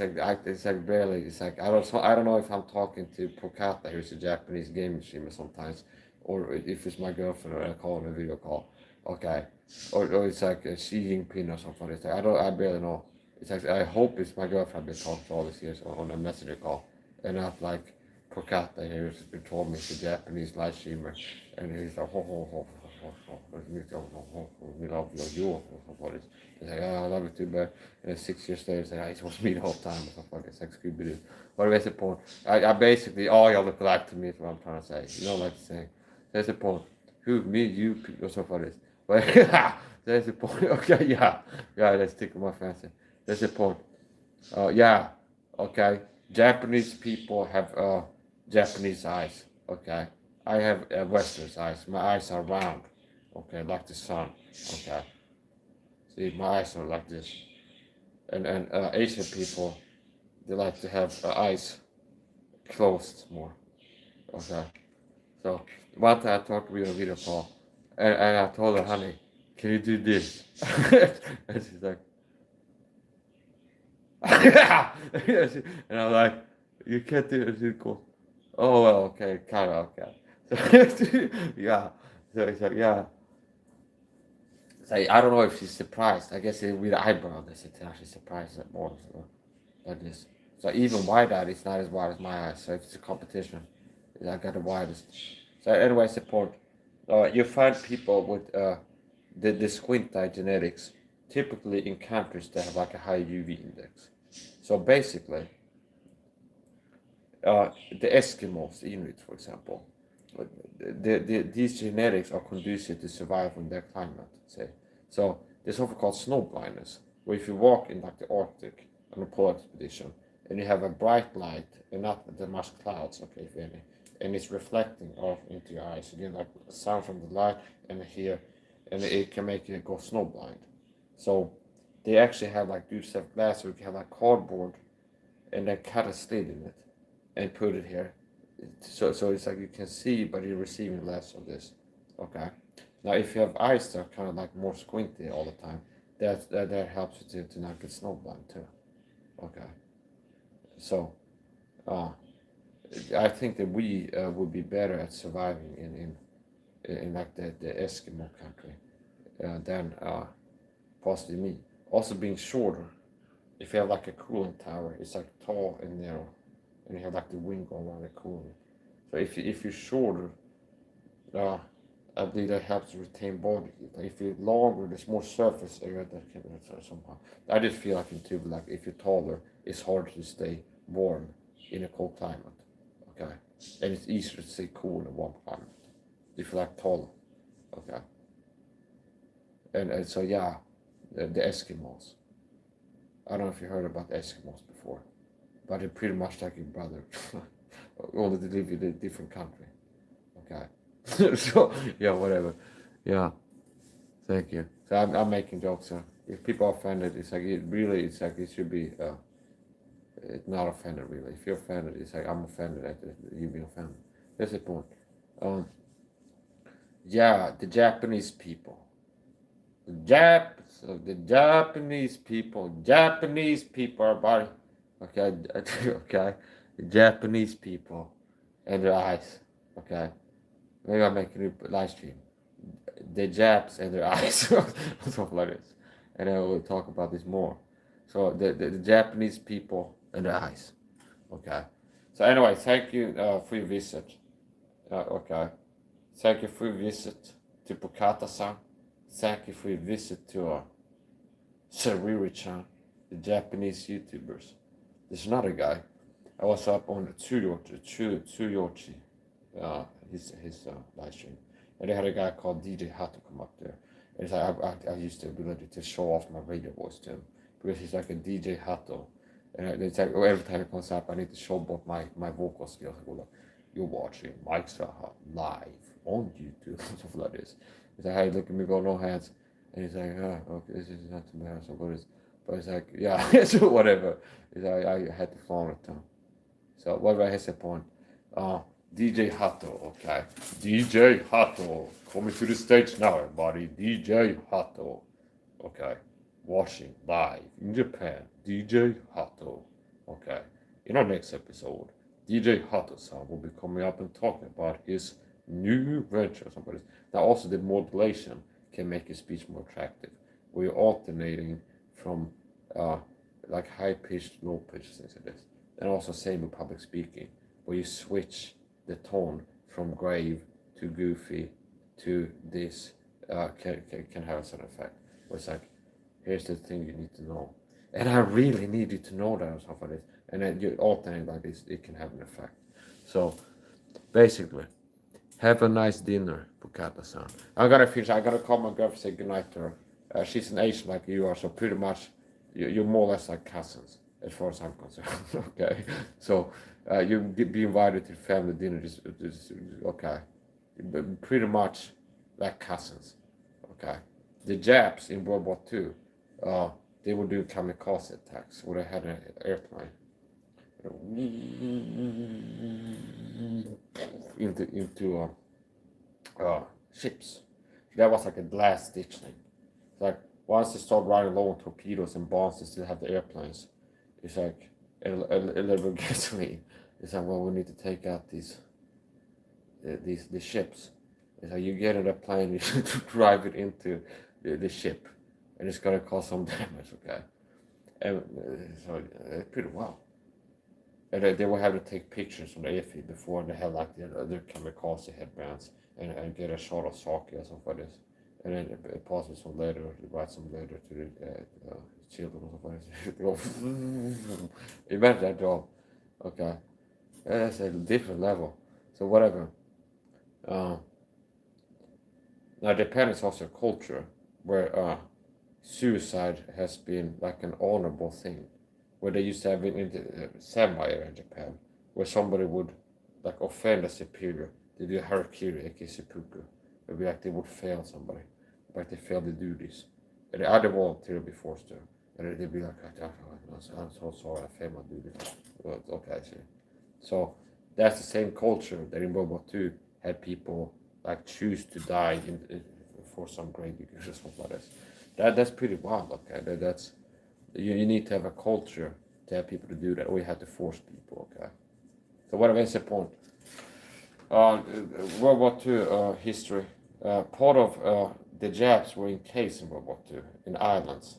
like barely. It's like I don't know if I'm talking to Pocata, who's a Japanese game streamer sometimes, or if it's my girlfriend or I call her a video call. Okay, or it's like a Xi Jinping or something. It's like I barely know. It's like I hope it's my girlfriend I've been talking to all these years on a messenger call, and not like Pocata here who's been told me he's a Japanese live streamer, and he's like we love you or something. He's like, oh, I love you too, but and then 6 years later, he's like, I supposed to me the whole time or something. It's like Scooby Doo. But that's the point. I basically all y'all look alike to me is what I'm trying to say. You know, like saying that's the point. Who, me, you, or something like this. But that's the point. Okay, yeah, that's tickle my fancy. That's the point. Yeah, okay. Japanese people have Japanese eyes. Okay, I have Western eyes. My eyes are round. Okay, like the sun. Okay, see, my eyes are like this. And Asian people, they like to have eyes closed more. Okay, so one time I talked with a video call, and I told her, honey, can you do this? And she's like, and I'm like, you can't do it. She's cool. Oh well, okay, kind of okay. So, yeah. So he's like, yeah. So I don't know if she's surprised. I guess with the eyebrow, they said she's surprised at more so, like this. So even wide eyed, it's not as wide as my eyes. So if it's a competition, I got the widest. So anyway, support. You find people with the squint eye genetics typically in countries that have like a high UV index. So basically, the Eskimos, the Inuit, for example, these genetics are conducive to survival in their climate. Say, so there's something called snow blindness, where if you walk in like the Arctic on a polar expedition and you have a bright light and not that much clouds, okay, if any, and it's reflecting off into your eyes, you get like sound from the light and here, and it can make you go snow blind. So they actually have like dudes have glass, or you can have like cardboard, and then cut a slit in it and put it here. So it's like you can see, but you're receiving less of this. Okay. Now, if you have eyes that are kind of like more squinty all the time, that helps you to not get snowblind too. Okay. So, I think that we would be better at surviving in like the Eskimo country than possibly me. Also, being shorter. If you have like a cooling tower, it's like tall and narrow, and you have like the wing going around the cooling. So if you're shorter, I believe that helps retain body heat. Like if you're longer, there's more surface area that can somehow. I just feel like in too, like if you're taller, it's harder to stay warm in a cold climate. Okay, and it's easier to stay cool in a warm climate if you're like taller. Okay, and so yeah, the Eskimos. I don't know if you heard about the Eskimos before, but they're pretty much like your brother, only they live in a different country. Okay, so yeah, whatever. Yeah, thank you. So I'm making jokes. If people are offended, it's like it's like it should be not offended really. If you're offended, it's like I'm offended at you being offended. That's the point. Um, yeah, the Japanese people. The Japanese people are body. Okay, okay. The Japanese people and their eyes. Okay, maybe I'm making a live stream. The Japs and their eyes, something like this, and then we'll talk about this more. So the Japanese people and their eyes. Okay. So anyway, thank you for your visit. Okay. Thank you for your visit to Pukata-san. Thank you for your visit to Sariri-chan, the Japanese YouTubers. There's another guy. I was up on the Tsuyochi, his live stream. And they had a guy called DJ Hato come up there. And it's like, I used the ability to show off my radio voice to him because he's like a DJ Hato. And it's like every time he comes up, I need to show both my vocal skills. I go like, you're watching Mike SAHA live on YouTube, something like this. He's like, hey, look at me, go no hands. And he's like, okay, this is not too bad, so what is? But it's like, yeah, so whatever. It's like, I had to phone it to him. So whatever, here's the point. DJ Hato, okay. DJ Hato, coming to the stage now, everybody. DJ Hato, okay. Watching live in Japan, DJ Hato, okay. In our next episode, DJ Hato-san will be coming up and talking about his new venture. Now also the modulation can make his speech more attractive. We're alternating from like high-pitched, low-pitched, things like this. And also same in public speaking, where you switch the tone from grave to goofy to this can have a certain effect. Where it's like, here's the thing you need to know. And I really need you to know that or something like this. And then you alternate like this, it can have an effect. So basically, have a nice dinner, Pukata-san. I'm gonna finish. I gotta call my girlfriend, say goodnight to her. She's an Asian like you are, so pretty much you're more or less like cousins, as far as I'm concerned. Okay, so you be invited to the family dinner. Okay, pretty much like cousins. Okay, the Japs in World War II, they were doing kamikaze attacks where they had an airplane into ships. That was like a last ditch thing. It's like once they start running low on torpedoes and bombs, they still have the airplanes. It's like a little bit gasoline. It's like, well, we need to take out these ships. It's like you get in a plane, you should drive it into the ship, and it's gonna cause some damage. Okay, and so pretty well. And they will have to take pictures from the airfield before they have like the other kamikaze headbands and get a shot of sake or something like this. And then pass with some letter, write some letter to the children or something like this. Imagine that job. Okay. That's a different level. So whatever. Now Japan is also a culture where suicide has been like an honorable thing. Where they used to have it in the samurai in Japan, where somebody would like offend a superior, they do harakiri, aka seppuku. It'd be like they would fail somebody, but they failed to do this. And the other volunteer would be forced to, and they'd be like, I'm so sorry, I failed my duty. Well, okay, I see. So that's the same culture that in World War II had people like choose to die for some great because or something like this. That's pretty wild. Okay, that's. You need to have a culture to have people to do that, or you have to force people, okay? So what is the point? World War II history. Part of the Japs were encased in World War II, in islands.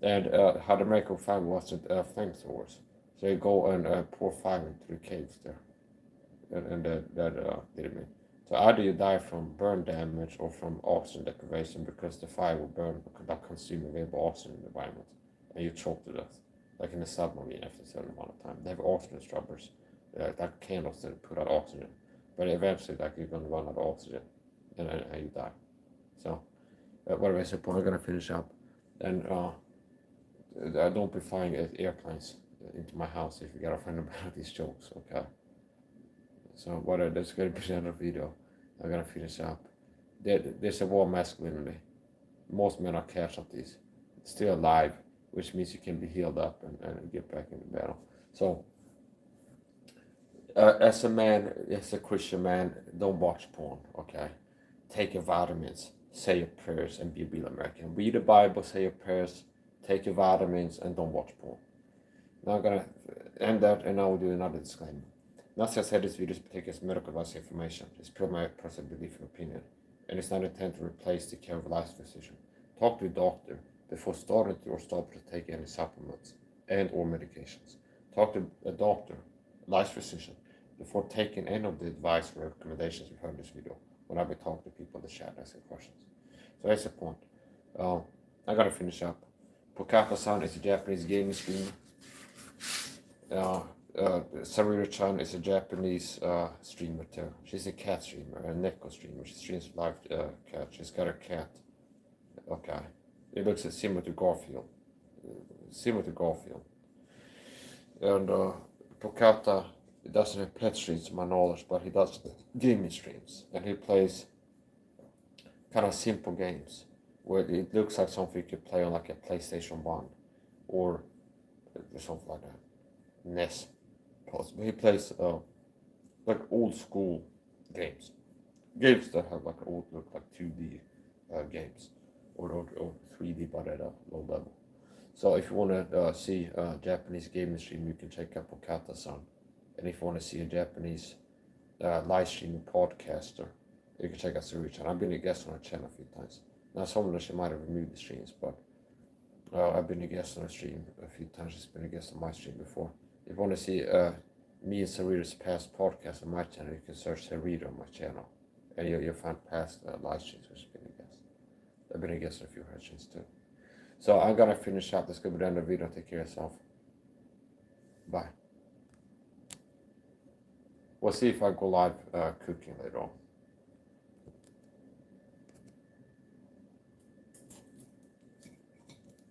And how the American family wasn't flamethrowers. So they go and pour fire into the caves there. And that didn't mean. So either you die from burn damage or from oxygen deprivation because the fire will burn that consume available oxygen in the environment, and you choke to death. Like in a submarine after a certain amount of time. They have oxygen scrubbers that candles that put out oxygen. But eventually like you're gonna run out of oxygen and you die. So whatever is the point, I'm gonna finish up. And don't be flying airplanes into my house if you gotta find about these jokes, okay? So whatever, that's gonna be the end of the video. I'm gonna finish up. There's a war masculinity. Most men are casualties, still alive, which means you can be healed up and get back into battle. So, as a man, as a Christian man, don't watch porn, okay? Take your vitamins, say your prayers, and be a real American. Read the Bible, say your prayers, take your vitamins, and don't watch porn. Now I'm gonna end that, and I will do another disclaimer. Nothing I said in this video is particular as medical advice information. It's pure my personal belief and opinion, and it's not intended to replace the care of a licensed physician. Talk to a doctor before starting or stopping to take any supplements and or medications. Talk to a doctor, licensed physician, before taking any of the advice or recommendations you've heard in this video when I've been talking to people in the chat asking questions. So that's the point. I gotta finish up. Pokata-san is a Japanese gaming streamer. Sarira-chan is a Japanese streamer too. She's a cat streamer, a Neko streamer. She streams live cat. She's got a cat. Okay. It looks similar to Garfield. And Pokata doesn't have pet streams to my knowledge, but he does gaming streams. And he plays kind of simple games where it looks like something you could play on like a PlayStation 1 or something like that. NES. Possibly. He plays like old school games. Games that have like old look like 2D games. Or 3D but at a low level. So if you want to see a Japanese gaming stream, you can check out Pokata-san. And if you want to see a Japanese live streaming podcaster, you can check out Sarira-chan. I've been a guest on her channel a few times. Now some of them she might have removed the streams, but I've been a guest on her stream a few times. She's been a guest on my stream before. If you want to see me and Sarira's past podcast on my channel, you can search Sarira on my channel. And you'll find past live streams where she's been a guest. I've been a guest on a few her streams too. So I'm gonna finish up. This is gonna be the end of the video. Take care of yourself. Bye. We'll see if I go live cooking later on.